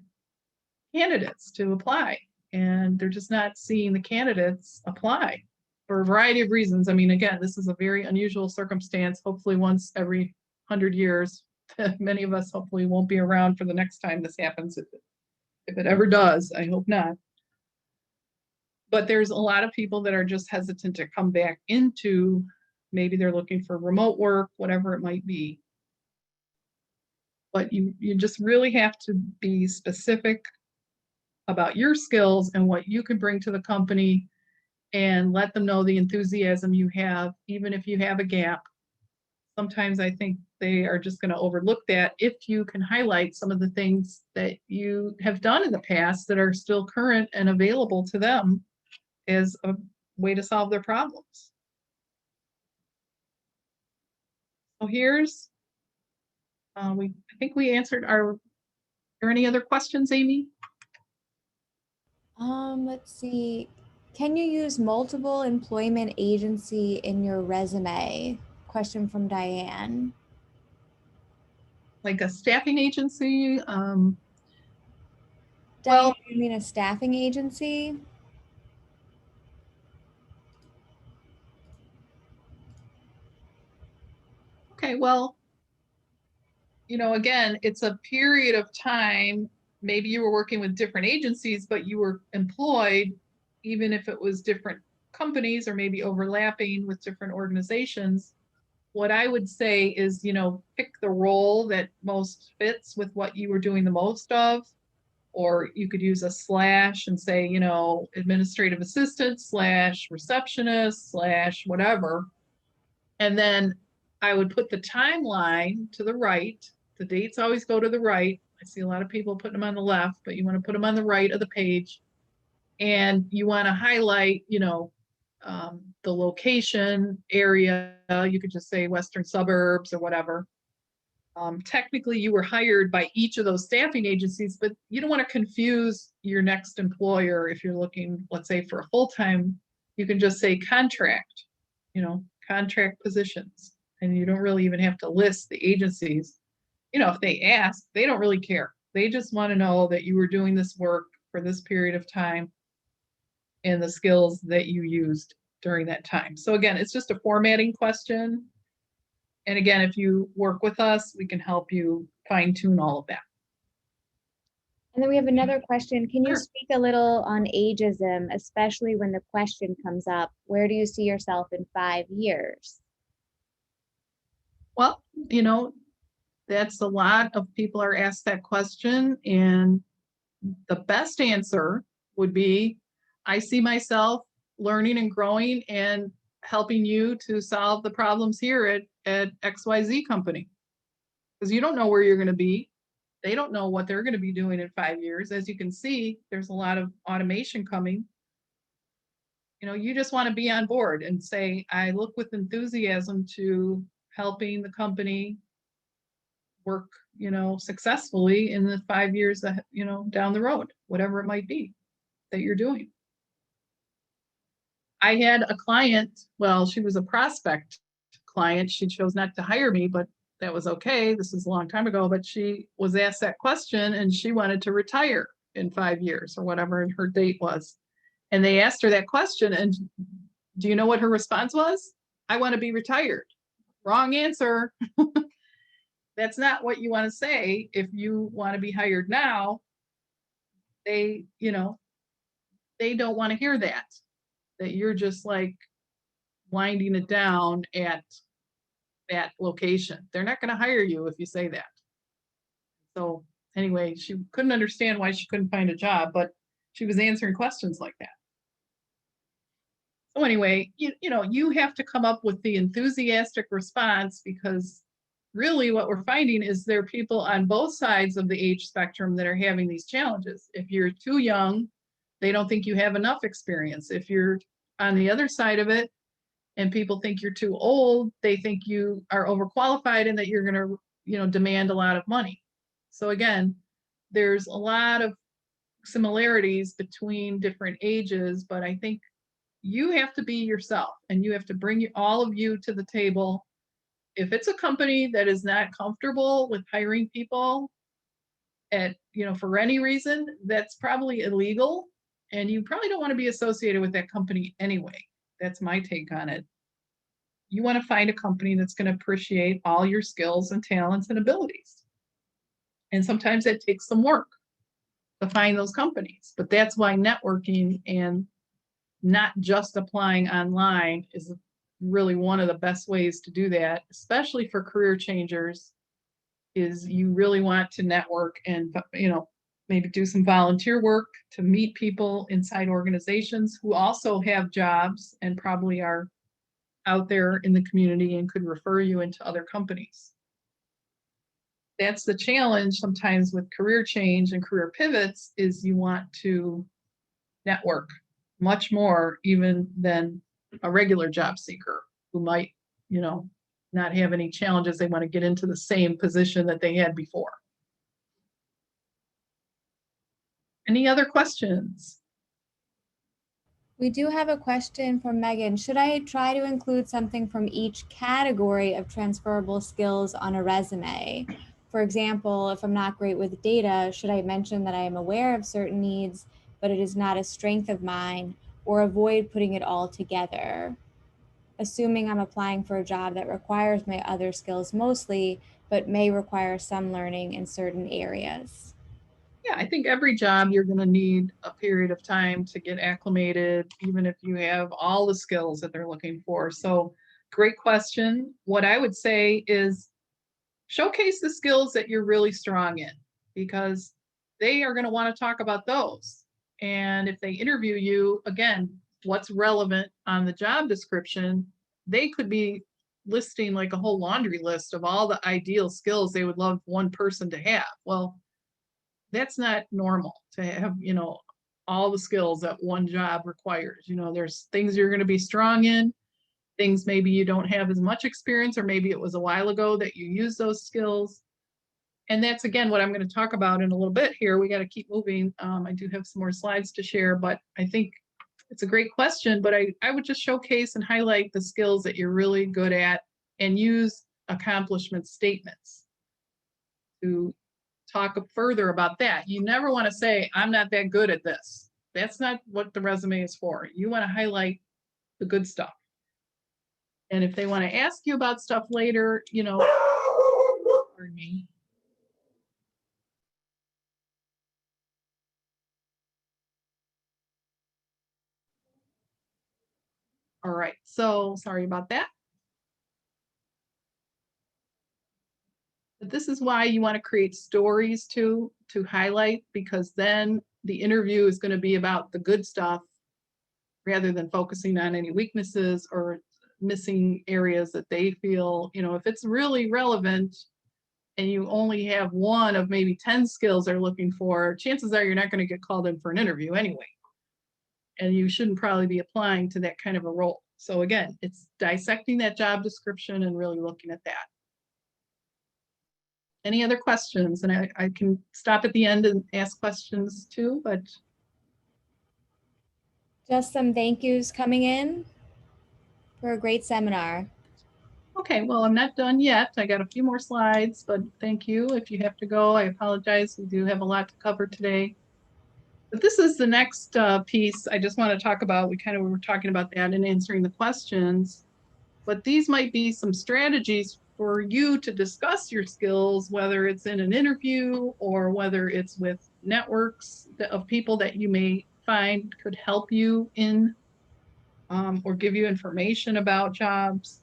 candidates to apply. And they're just not seeing the candidates apply for a variety of reasons. Again, this is a very unusual circumstance. Hopefully once every 100 years, many of us hopefully won't be around for the next time this happens. If it ever does, I hope not. But there's a lot of people that are just hesitant to come back into, maybe they're looking for remote work, whatever it might be. But you just really have to be specific about your skills and what you can bring to the company and let them know the enthusiasm you have, even if you have a gap. Sometimes I think they are just going to overlook that if you can highlight some of the things that you have done in the past that are still current and available to them as a way to solve their problems. So here's, I think we answered are there any other questions, Amy? Let's see. Can you use multiple employment agency in your resume? Question from Diane. Like a staffing agency? Diane, Well, you mean a staffing agency? okay, well, again, it's a period of time. Maybe you were working with different agencies, but you were employed, even if it was different companies or maybe overlapping with different organizations. What I would say is, pick the role that most fits with what you were doing the most of, or you could use a slash and say, administrative assistant slash receptionist slash whatever. And then I would put the timeline to the right. The dates always go to the right. I see a lot of people putting them on the left, but you want to put them on the right of the page. And you want to highlight, the location area. You could just say western suburbs or whatever. Technically, you were hired by each of those staffing agencies, but you don't want to confuse your next employer. If you're looking, let's say, for a full-time, you can just say contract, contract positions. And you don't really even have to list the agencies. If they ask, they don't really care. They just want to know that you were doing this work for this period of time and the skills that you used during that time. So again, it's just a formatting question. And again, if you work with us, we can help you fine tune all of that. And then we have another question. Can you Sure. speak a little on ageism, especially when the question comes up, where do you see yourself in 5 years? Well, that's a lot of people are asked that question. And the best answer would be, I see myself learning and growing and helping you to solve the problems here at XYZ company. Because you don't know where you're going to be. They don't know what they're going to be doing in 5 years. As you can see, there's a lot of automation coming. You just want to be on board and say, I look with enthusiasm to helping the company work, successfully in the 5 years, down the road, whatever it might be that you're doing. I had a client, well, she was a prospect client. She chose not to hire me, but that was okay. This is a long time ago, but she was asked that question and she wanted to retire in 5 years or whatever her date was. And they asked her that question. And do you know what her response was? I want to be retired. Wrong answer. That's not what you want to say. If you want to be hired now, they don't want to hear that you're just like winding it down at that location. They're not going to hire you if you say that. So anyway, she couldn't understand why she couldn't find a job, but she was answering questions like that. So anyway, you have to come up with the enthusiastic response, because really what we're finding is there are people on both sides of the age spectrum that are having these challenges. If you're too young, they don't think you have enough experience. If you're on the other side of it and people think you're too old, they think you are overqualified and that you're going to, demand a lot of money. So again, there's a lot of similarities between different ages, but I think you have to be yourself and you have to bring all of you to the table. If it's a company that is not comfortable with hiring people for any reason, that's probably illegal. And you probably don't want to be associated with that company anyway. That's my take on it. You want to find a company that's going to appreciate all your skills and talents and abilities. And sometimes that takes some work to find those companies. But that's why networking and not just applying online is really one of the best ways to do that, especially for career changers, is you really want to network and, maybe do some volunteer work to meet people inside organizations who also have jobs and probably are out there in the community and could refer you into other companies. That's the challenge sometimes with career change and career pivots, is you want to network much more even than a regular job seeker who might, not have any challenges. They want to get into the same position that they had before. Any other questions? We do have a question from Megan. Should I try to include something from each category of transferable skills on a resume? For example, if I'm not great with data, should I mention that I am aware of certain needs, but it is not a strength of mine, or avoid putting it all together? Assuming I'm applying for a job that requires my other skills mostly, but may require some learning in certain areas. Yeah, I think every job you're going to need a period of time to get acclimated, even if you have all the skills that they're looking for. So, great question. What I would say is showcase the skills that you're really strong in, because they are going to want to talk about those. And if they interview you, again, what's relevant on the job description, they could be listing like a whole laundry list of all the ideal skills they would love one person to have. Well, that's not normal to have, all the skills that one job requires. There's things you're going to be strong in, things maybe you don't have as much experience, or maybe it was a while ago that you used those skills. And that's, again, what I'm going to talk about in a little bit here. We got to keep moving. I do have some more slides to share, but I think it's a great question. But I would just showcase and highlight the skills that you're really good at and use accomplishment statements to talk further about that. You never want to say, I'm not that good at this. That's not what the resume is for. You want to highlight the good stuff. And if they want to ask you about stuff later, pardon me. All right, so sorry about that. But this is why you want to create stories to highlight, because then the interview is going to be about the good stuff rather than focusing on any weaknesses or missing areas that they feel, if it's really relevant and you only have one of maybe 10 skills they're looking for, chances are you're not going to get called in for an interview anyway. And you shouldn't probably be applying to that kind of a role. So again, it's dissecting that job description and really looking at that. Any other questions? And I can stop at the end and ask questions too, but. Just some thank yous coming in for a great seminar. Okay, well, I'm not done yet. I got a few more slides, but thank you. If you have to go, I apologize. We do have a lot to cover today. But this is the next piece I just want to talk about. We were talking about that and answering the questions. But these might be some strategies for you to discuss your skills, whether it's in an interview or whether it's with networks of people that you may find could help you in or give you information about jobs.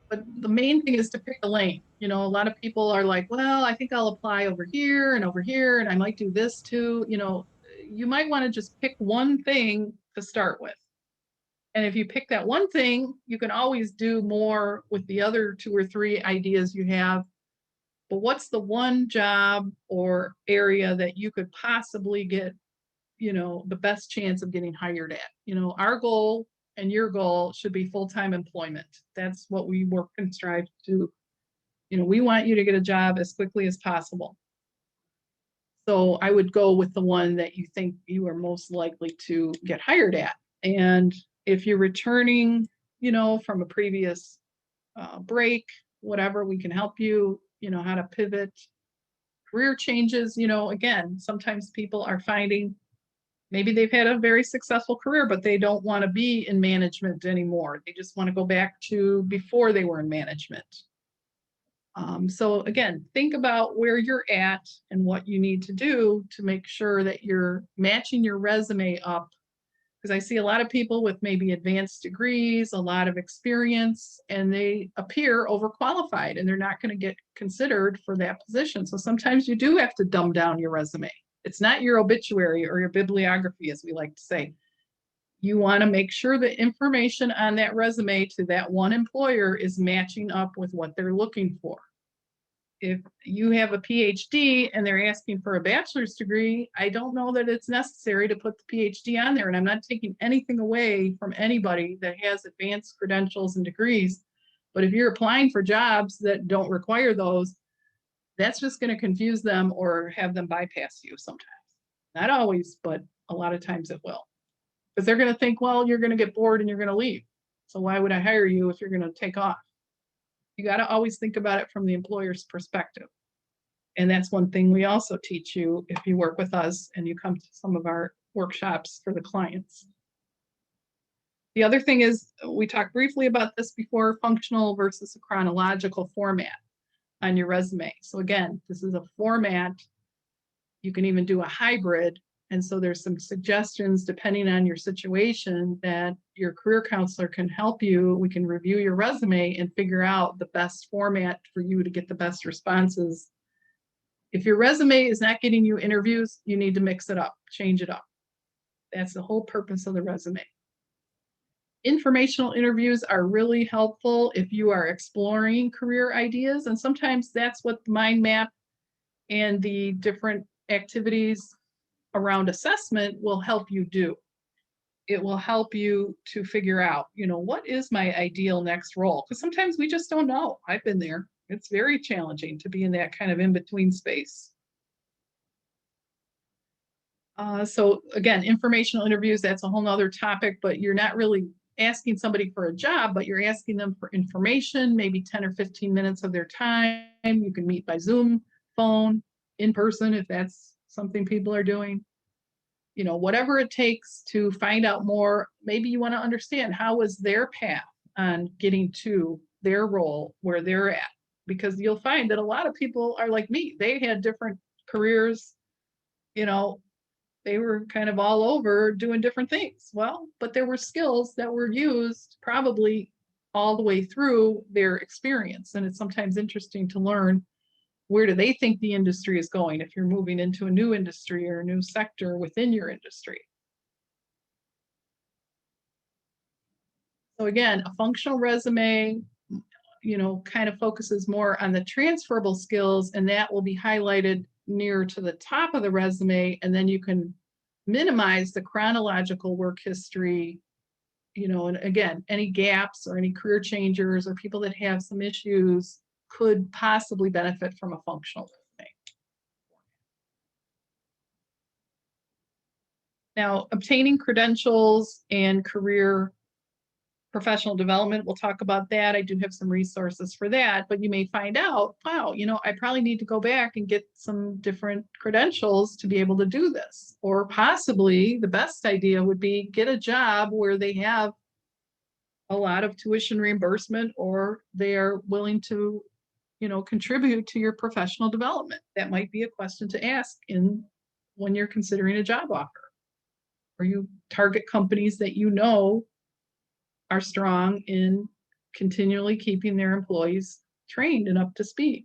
But the main thing is to pick a lane. A lot of people are like, well, I think I'll apply over here, and I might do this too. You might want to just pick one thing to start with. And if you pick that one thing, you can always do more with the other 2 or 3 ideas you have. But what's the one job or area that you could possibly get, the best chance of getting hired at? Our goal and your goal should be full-time employment. That's what we work and strive to do. We want you to get a job as quickly as possible. So I would go with the one that you think you are most likely to get hired at. And if you're returning, from a previous break, whatever, we can help you, how to pivot. Career changes, again, sometimes people are finding maybe they've had a very successful career, but they don't want to be in management anymore. They just want to go back to before they were in management. So again, think about where you're at and what you need to do to make sure that you're matching your resume up. Because I see a lot of people with maybe advanced degrees, a lot of experience, and they appear overqualified and they're not going to get considered for that position. So sometimes you do have to dumb down your resume. It's not your obituary or your bibliography, as we like to say. You want to make sure the information on that resume to that one employer is matching up with what they're looking for. If you have a PhD and they're asking for a bachelor's degree, I don't know that it's necessary to put the PhD on there. And I'm not taking anything away from anybody that has advanced credentials and degrees, But if you're applying for jobs that don't require those, that's just going to confuse them or have them bypass you sometimes. Not always, but a lot of times it will. Because they're going to think, well, you're going to get bored and you're going to leave. So why would I hire you if you're going to take off? You got to always think about it from the employer's perspective. And that's one thing we also teach you if you work with us and you come to some of our workshops for the clients. The other thing is, we talked briefly about this before, functional versus a chronological format on your resume. So again, this is a format. You can even do a hybrid. And so there's some suggestions depending on your situation that your career counselor can help you. We can review your resume and figure out the best format for you to get the best responses. If your resume is not getting you interviews, you need to mix it up, change it up. That's the whole purpose of the resume. Informational interviews are really helpful if you are exploring career ideas. And sometimes that's what the mind map and the different activities around assessment will help you do. It will help you to figure out, what is my ideal next role? Because sometimes we just don't know. I've been there. It's very challenging to be in that kind of in-between space. So again, informational interviews, that's a whole nother topic, but you're not really asking somebody for a job, but you're asking them for information, maybe 10 or 15 minutes of their time. You can meet by Zoom, phone, in person, if that's something people are doing. Whatever it takes to find out more. Maybe you want to understand how was their path on getting to their role where they're at, because you'll find that a lot of people are like me. They had different careers, they were kind of all over doing different things. Well, but there were skills that were used probably all the way through their experience. And it's sometimes interesting to learn, where do they think the industry is going if you're moving into a new industry or a new sector within your industry. So again, a functional resume, kind of focuses more on the transferable skills, and that will be highlighted near to the top of the resume, and then you can minimize the chronological work history, and again, any gaps or any career changers or people that have some issues could possibly benefit from a functional resume. Now, obtaining credentials and career professional development, we'll talk about that. I do have some resources for that, but you may find out, wow, I probably need to go back and get some different credentials to be able to do this. Or possibly the best idea would be get a job where they have a lot of tuition reimbursement, or they are willing to, contribute to your professional development. That might be a question to ask when you're considering a job offer. Or you target companies that are strong in continually keeping their employees trained and up to speed.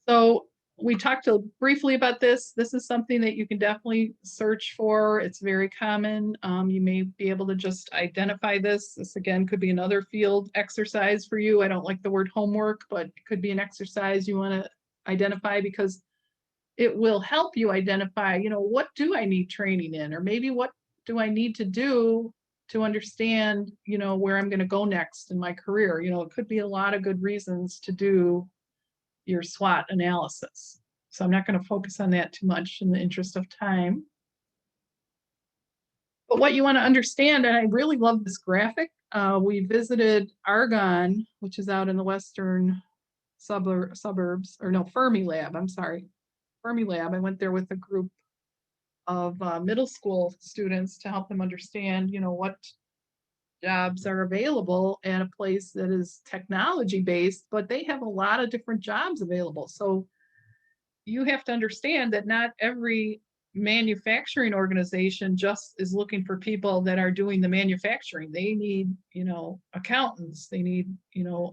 So we talked briefly about this. This is something that you can definitely search for. It's very common. You may be able to just identify this. This again could be another field exercise for you. I don't like the word homework, but it could be an exercise you want to identify, because it will help you identify, what do I need training in, or maybe what do I need to do to understand, where I'm going to go next in my career. It could be a lot of good reasons to do your SWOT analysis. So I'm not going to focus on that too much in the interest of time. But what you want to understand, and I really love this graphic, we visited Argonne, which is out in the western suburbs, or no, Fermilab, I'm sorry. Fermilab. I went there with a group of middle school students to help them understand, what jobs are available at a place that is technology based, but they have a lot of different jobs available. So you have to understand that not every manufacturing organization just is looking for people that are doing the manufacturing. They need, accountants. They need,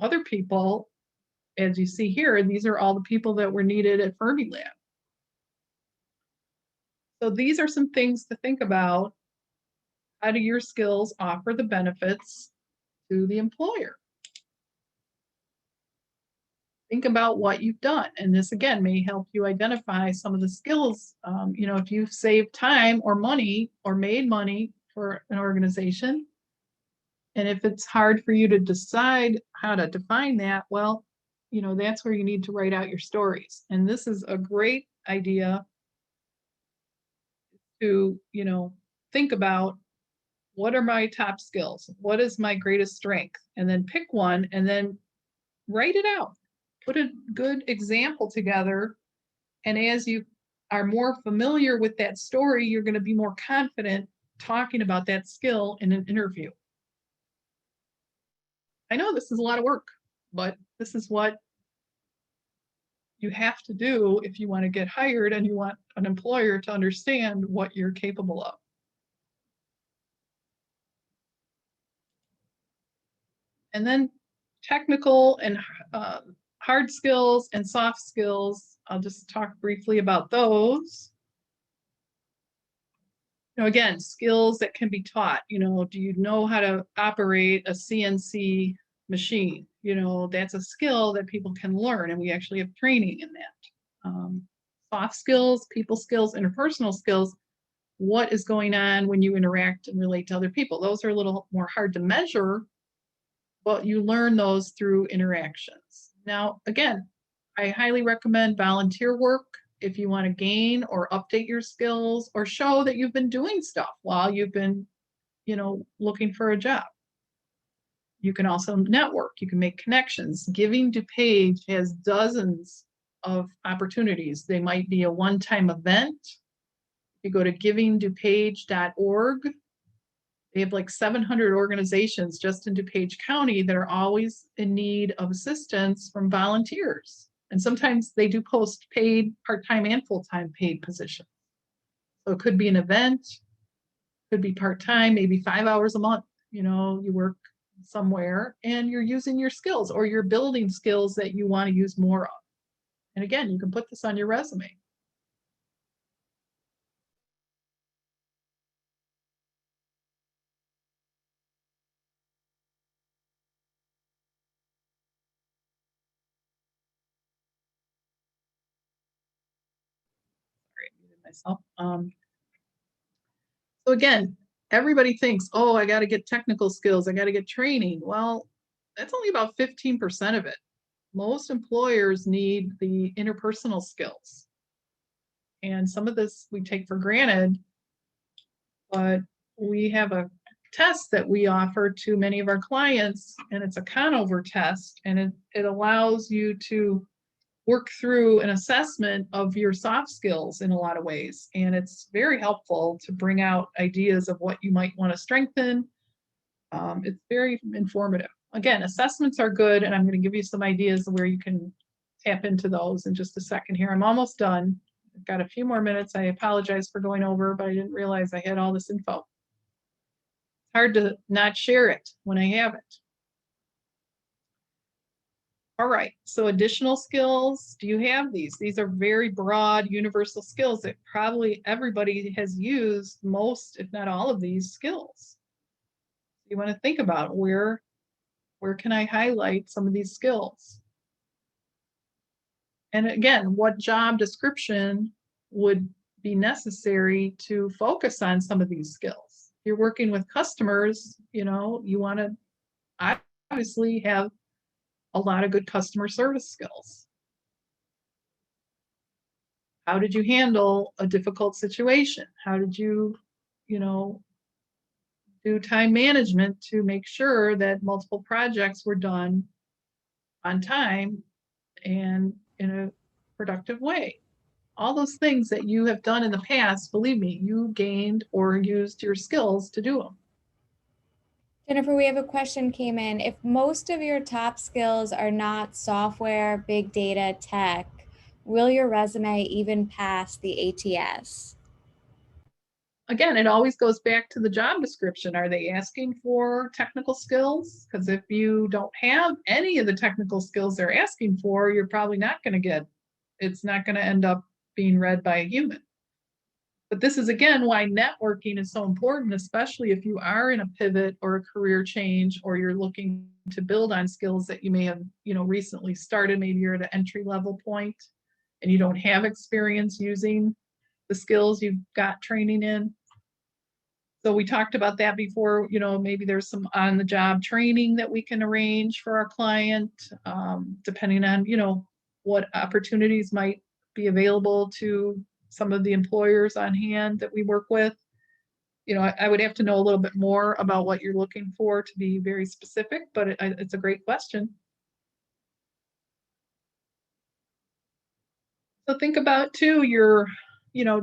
other people. As you see here, and these are all the people that were needed at Fermilab. So these are some things to think about. How do your skills offer the benefits to the employer? Think about what you've done. And this, again, may help you identify some of the skills. If you've saved time or money or made money for an organization. And if it's hard for you to decide how to define that, well, that's where you need to write out your stories. And this is a great idea to, think about, what are my top skills? What is my greatest strength? And then pick one and then write it out. Put a good example together. And as you are more familiar with that story, you're going to be more confident talking about that skill in an interview. I know this is a lot of work, but this is what you have to do if you want to get hired and you want an employer to understand what you're capable of. And then technical and hard skills and soft skills, I'll just talk briefly about those. Again, skills that can be taught. Do you know how to operate a CNC machine? That's a skill that people can learn, and we actually have training in that. Soft skills, people skills, interpersonal skills. What is going on when you interact and relate to other people? Those are a little more hard to measure, but you learn those through interactions. Now, again, I highly recommend volunteer work if you want to gain or update your skills or show that you've been doing stuff while you've been, looking for a job. You can also network. You can make connections. Giving DuPage has dozens of opportunities. They might be a one-time event. You go to givingdupage.org. They have like 700 organizations just in DuPage County that are always in need of assistance from volunteers. And sometimes they do post paid, part-time and full-time paid positions. So it could be an event, could be part-time, maybe 5 hours a month. You work somewhere and you're using your skills or you're building skills that you want to use more of. And again, you can put this on your resume. Myself. So again, everybody thinks, oh, I got to get technical skills. I got to get training. Well, that's only about 15% of it. Most employers need the interpersonal skills. And some of this we take for granted, but we have a test that we offer to many of our clients, and it's a Conover test, and it allows you to work through an assessment of your soft skills in a lot of ways. And it's very helpful to bring out ideas of what you might want to strengthen. It's very informative. Again, assessments are good, and I'm going to give you some ideas where you can tap into those in just a second here. I'm almost done. I've got a few more minutes. I apologize for going over, but I didn't realize I had all this info. It's hard to not share it when I have it. All right, so additional skills, do you have these? These are very broad, universal skills that probably everybody has used most, if not all of these skills. You want to think about where can I highlight some of these skills? And again, what job description would be necessary to focus on some of these skills? If you're working with customers, you want to obviously have a lot of good customer service skills. How did you handle a difficult situation? How did you, do time management to make sure that multiple projects were done on time and in a productive way? All those things that you have done in the past, believe me, you gained or used your skills to do them. Jennifer, we have a question came in. If most of your top skills are not software, big data, tech, will your resume even pass the ATS? Again, it always goes back to the job description. Are they asking for technical skills? Because if you don't have any of the technical skills they're asking for, you're probably not going to get, it's not going to end up being read by a human. But this is, again, why networking is so important, especially if you are in a pivot or a career change, or you're looking to build on skills that you may have, recently started. Maybe you're at an entry level point and you don't have experience using the skills you've got training in. So we talked about that before, maybe there's some on-the-job training that we can arrange for our client, depending on, what opportunities might be available to some of the employers on hand that we work with. I would have to know a little bit more about what you're looking for to be very specific, but it's a great question. So think about too, your,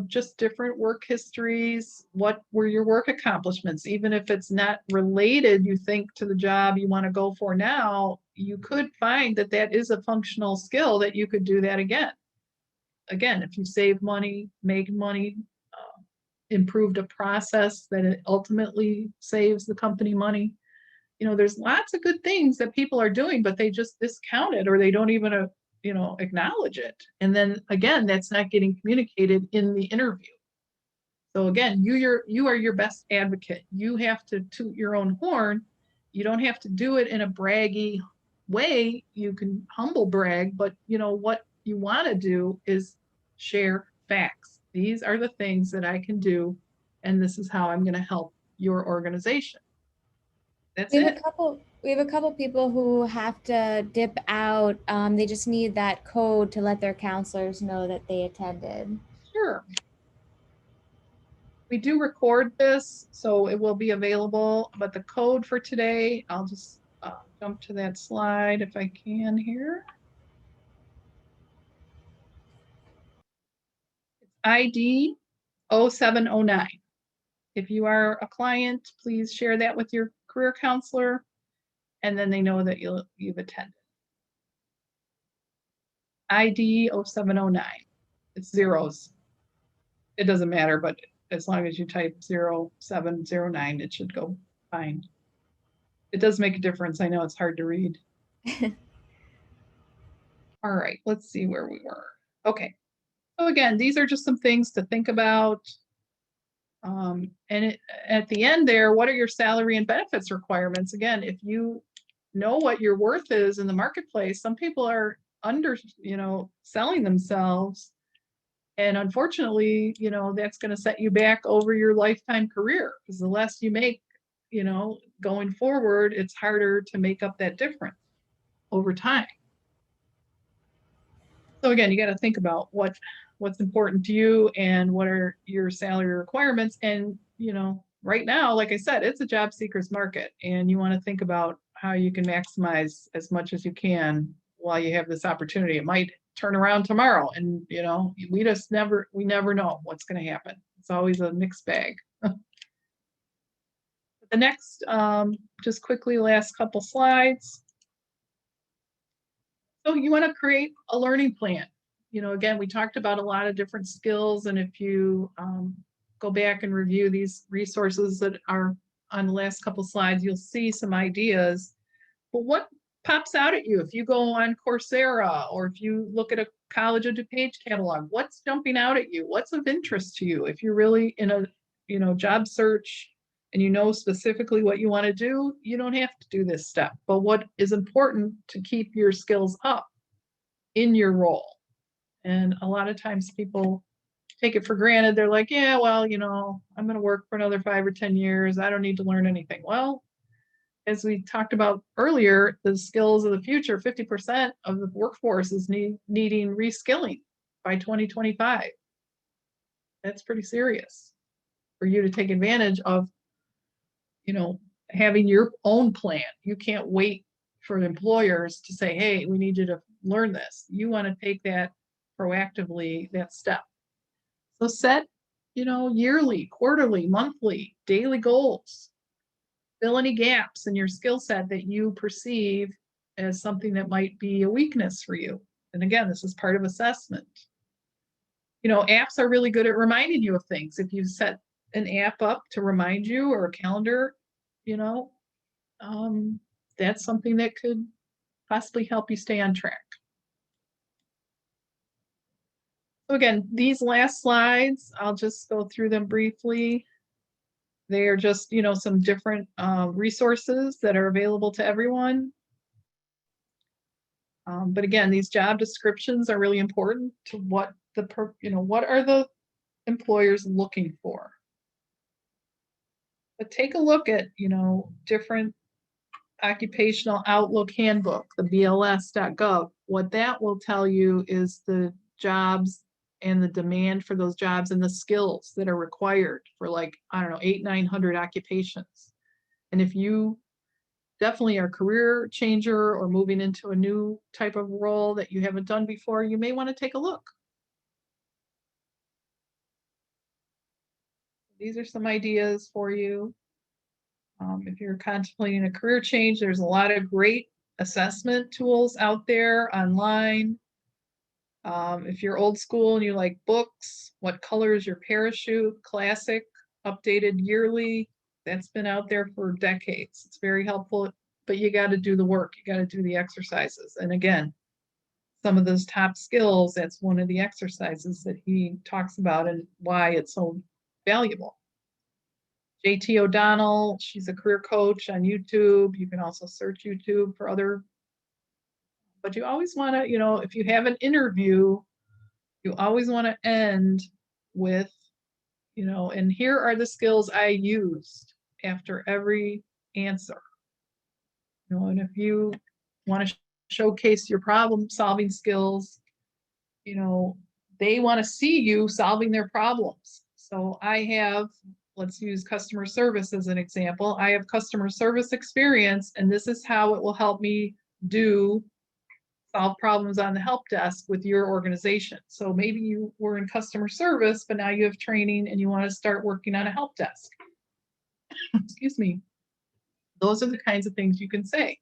just different work histories. What were your work accomplishments? Even if it's not related, you think, to the job you want to go for now, you could find that that is a functional skill that you could do that again. Again, if you save money, make money, improved a process that it ultimately saves the company money. There's lots of good things that people are doing, but they just discount it, or they don't even acknowledge it. And then again, that's not getting communicated in the interview. So again, you are your best advocate. You have to toot your own horn. You don't have to do it in a braggy way. You can humble brag, but what you want to do is share facts. These are the things that I can do, and this is how I'm going to help your organization. That's it. We have a couple people who have to dip out. They just need that code to let their counselors know that they attended. Sure. We do record this, so it will be available, but the code for today, I'll just jump to that slide if I can here. It's ID 0709. If you are a client, please share that with your career counselor, and then they know that you've attended. ID 0709. It's zeros. It doesn't matter, but as long as you type 0709, it should go fine. It does make a difference. I know it's hard to read. All right, let's see where we were. Okay. So again, these are just some things to think about. At the end there, what are your salary and benefits requirements? Again, if you know what your worth is in the marketplace, some people are selling themselves. And unfortunately, that's going to set you back over your lifetime career, because the less you make, going forward, it's harder to make up that difference over time. So again, you got to think about what's important to you and what are your salary requirements. And, right now, like I said, it's a job seeker's market, and you want to think about how you can maximize as much as you can while you have this opportunity. It might turn around tomorrow, and, we never know what's going to happen. It's always a mixed bag. The next, just quickly, last couple slides. So you want to create a learning plan. Again, we talked about a lot of different skills, and if you go back and review these resources that are on the last couple slides, you'll see some ideas. But what pops out at you if you go on Coursera, or if you look at a College of DuPage catalog? What's jumping out at you? What's of interest to you? If you're really in a job search and you know specifically what you want to do, you don't have to do this step. But what is important to keep your skills up in your role? And a lot of times people take it for granted. They're like, yeah, well, I'm going to work for another 5 or 10 years. I don't need to learn anything. Well, as we talked about earlier, the skills of the future, 50% of the workforce is needing reskilling by 2025. That's pretty serious for you to take advantage of, having your own plan. You can't wait for employers to say, hey, we need you to learn this. You want to take that proactively, that step. So set, yearly, quarterly, monthly, daily goals. Fill any gaps in your skill set that you perceive as something that might be a weakness for you. And again, this is part of assessment. Apps are really good at reminding you of things. If you set an app up to remind you, or a calendar, that's something that could possibly help you stay on track. So again, these last slides, I'll just go through them briefly. They are just, some different resources that are available to everyone. But again, these job descriptions are really important to what what are the employers looking for? But take a look at, different occupational outlook handbook, the bls.gov. What that will tell you is the jobs and the demand for those jobs and the skills that are required for, like, I don't know, 900 occupations. And if you definitely are a career changer or moving into a new type of role that you haven't done before, you may want to take a look. These are some ideas for you. If you're contemplating a career change, there's a lot of great assessment tools out there online. If you're old school and you like books, What Color is Your Parachute? Classic, updated yearly. That's been out there for decades. It's very helpful, but you got to do the work. You got to do the exercises. And again, some of those top skills, that's one of the exercises that he talks about and why it's so valuable. JT O'Donnell, she's a career coach on YouTube. You can also search YouTube for other, but you always want to, if you have an interview, you always want to end with, and here are the skills I used after every answer. And if you want to showcase your problem solving skills, they want to see you solving their problems. So I have, let's use customer service as an example. I have customer service experience, and this is how it will help me solve problems on the help desk with your organization. So maybe you were in customer service, but now you have training and you want to start working on a help desk. Excuse me. Those are the kinds of things you can say.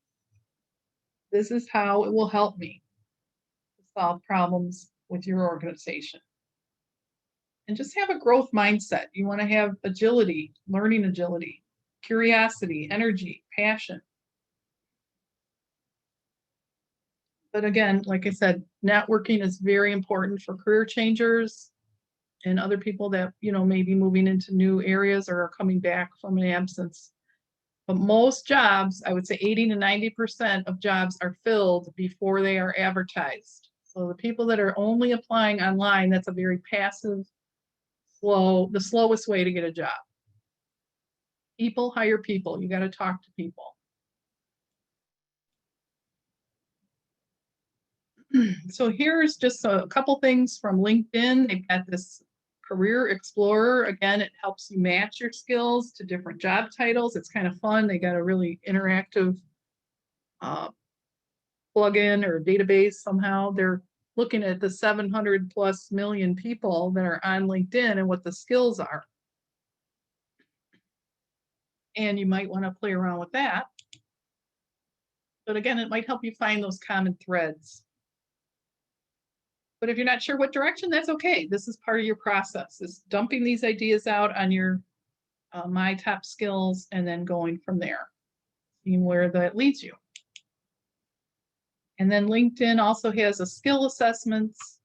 This is how it will help me solve problems with your organization. And just have a growth mindset. You want to have agility, learning agility, curiosity, energy, passion. But again, like I said, networking is very important for career changers and other people that, may be moving into new areas or are coming back from an absence. But most jobs, I would say 80 to 90% of jobs are filled before they are advertised. So the people that are only applying online, that's a very passive, the slowest way to get a job. People hire people. You got to talk to people. So here's just a couple things from LinkedIn. They've got this Career Explorer. Again, it helps you match your skills to different job titles. It's kind of fun. They got a really interactive plugin or database somehow. They're looking at the 700 plus million people that are on LinkedIn and what the skills are. And you might want to play around with that. But again, it might help you find those common threads. But if you're not sure what direction, that's okay. This is part of your process, is dumping these ideas out on your My Top Skills and then going from there, seeing where that leads you. And then LinkedIn also has a skill assessments.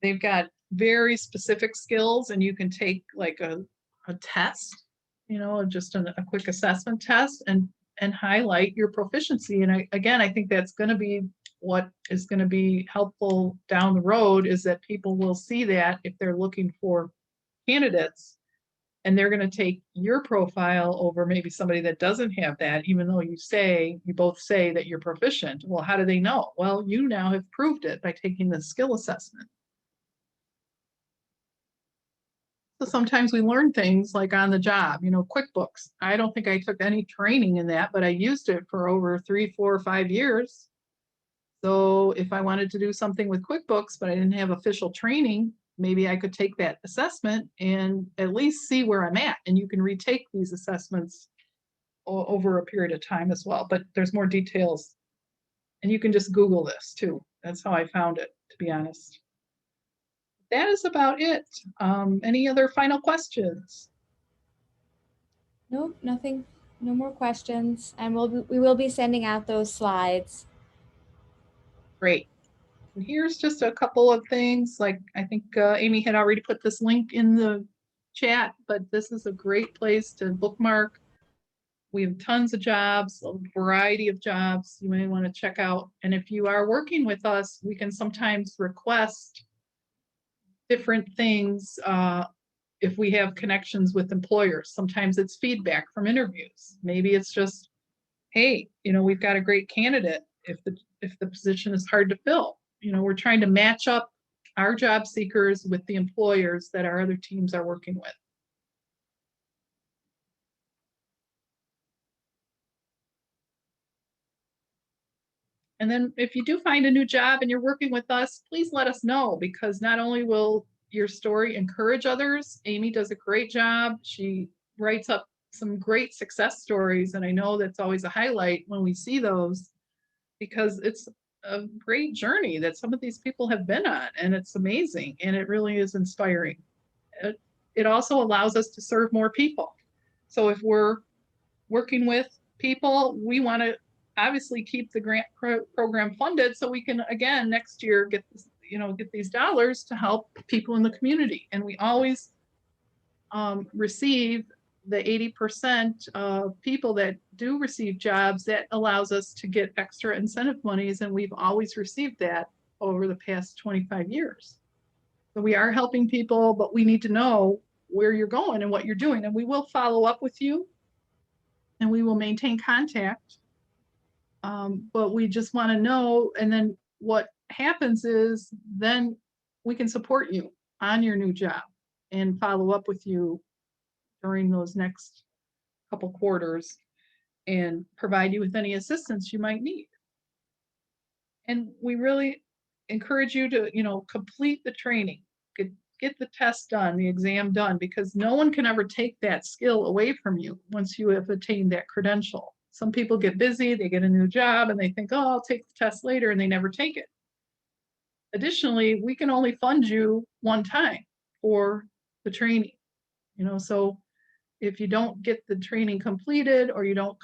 They've got very specific skills, and you can take like a test, just a quick assessment test and highlight your proficiency. And I think that's going to be what is going to be helpful down the road, is that people will see that if they're looking for candidates, and they're going to take your profile over maybe somebody that doesn't have that, even though you both say that you're proficient. Well, how do they know? Well, you now have proved it by taking the skill assessment. So sometimes we learn things like on the job, QuickBooks. I don't think I took any training in that, but I used it for over 3, 4, 5 years. So if I wanted to do something with QuickBooks, but I didn't have official training, maybe I could take that assessment and at least see where I'm at. And you can retake these assessments over a period of time as well. But there's more details. And you can just Google this too. That's how I found it, to be honest. That is about it. Any other final questions? Nope, nothing. No more questions. And we will be sending out those slides. Great. And here's just a couple of things. Like, I think Amy had already put this link in the chat, but this is a great place to bookmark. We have tons of jobs, a variety of jobs you may want to check out. And if you are working with us, we can sometimes request different things if we have connections with employers. Sometimes it's feedback from interviews. Maybe it's just, hey, we've got a great candidate if the position is hard to fill. We're trying to match up our job seekers with the employers that our other teams are working with. And then if you do find a new job and you're working with us, please let us know, because not only will your story encourage others, Amy does a great job. She writes up some great success stories, and I know that's always a highlight when we see those, because it's a great journey that some of these people have been on, and it's amazing, and it really is inspiring. It also allows us to serve more people. So if we're working with people, we want to obviously keep the grant program funded so we can, again, next year get this, get these dollars to help people in the community. And we always receive the 80% of people that do receive jobs. That allows us to get extra incentive monies, and we've always received that over the past 25 years. So we are helping people, but we need to know where you're going and what you're doing, and we will follow up with you, and we will maintain contact. But we just want to know, and then what happens is then we can support you on your new job and follow up with you during those next couple quarters and provide you with any assistance you might need. And we really encourage you to, complete the training, get the test done, the exam done, because no one can ever take that skill away from you once you have attained that credential. Some people get busy, they get a new job, and they think, oh, I'll take the test later, and they never take it. Additionally, we can only fund you one time for the training, so if you don't get the training completed, or you don't,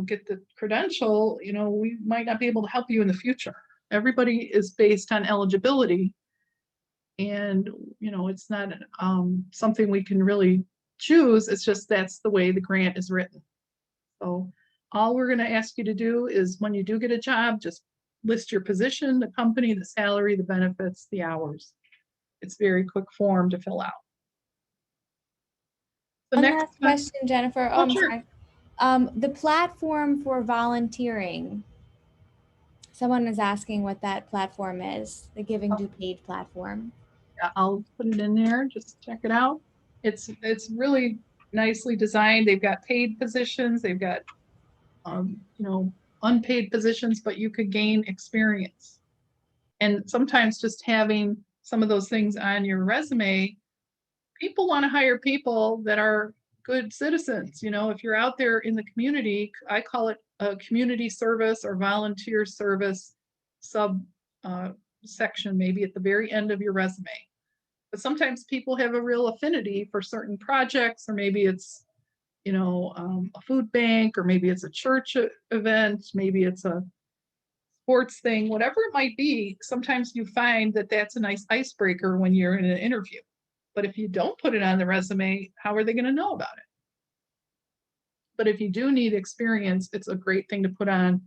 get the credential, we might not be able to help you in the future. Everybody is based on eligibility, and, it's not something we can really choose. It's just that's the way the grant is written. So all we're going to ask you to do is, when you do get a job, just list your position, the company, the salary, the benefits, the hours. It's a very quick form to fill out. The One next last question, Jennifer. Oh, I'm sure. sorry. The platform for volunteering. Someone is asking what that platform is, the Giving DuPage platform. I'll put it in there. Just check it out. It's really nicely designed. They've got paid positions. They've got unpaid positions, but you could gain experience. And sometimes just having some of those things on your resume, people want to hire people that are good citizens. If you're out there in the community, I call it a community service or volunteer service sub section, maybe at the very end of your resume. But sometimes people have a real affinity for certain projects, or maybe it's, a food bank, or maybe it's a church event, maybe it's a sports thing, whatever it might be. Sometimes you find that that's a nice icebreaker when you're in an interview. But if you don't put it on the resume, how are they going to know about it? But if you do need experience, it's a great thing to put on.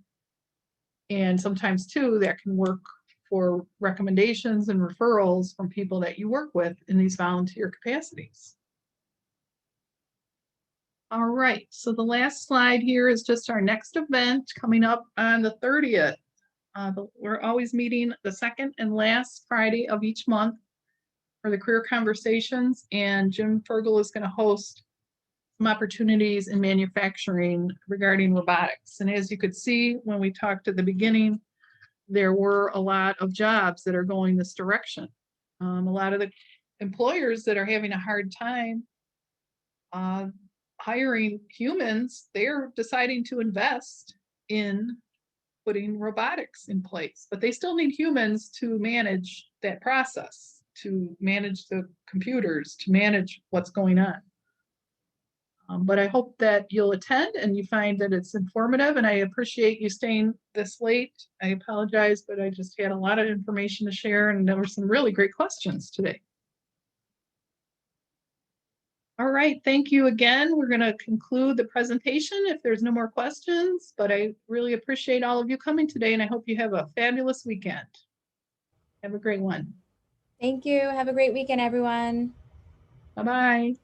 And sometimes too, that can work for recommendations and referrals from people that you work with in these volunteer capacities. All right, so the last slide here is just our next event coming up on the 30th. We're always meeting the second and last Friday of each month for the career conversations, and Jim Fergal is going to host some opportunities in manufacturing regarding robotics. And as you could see when we talked at the beginning, there were a lot of jobs that are going this direction. A lot of the employers that are having a hard time hiring humans, they're deciding to invest in putting robotics in place, but they still need humans to manage that process, to manage the computers, to manage what's going on. But I hope that you'll attend and you find that it's informative, and I appreciate you staying this late. I apologize, but I just had a lot of information to share, and there were some really great questions today. All right, thank you again. We're going to conclude the presentation if there's no more questions, but I really appreciate all of you coming today, and I hope you have a fabulous weekend. Have a great one. Thank you. Have a great weekend, everyone. Bye-bye.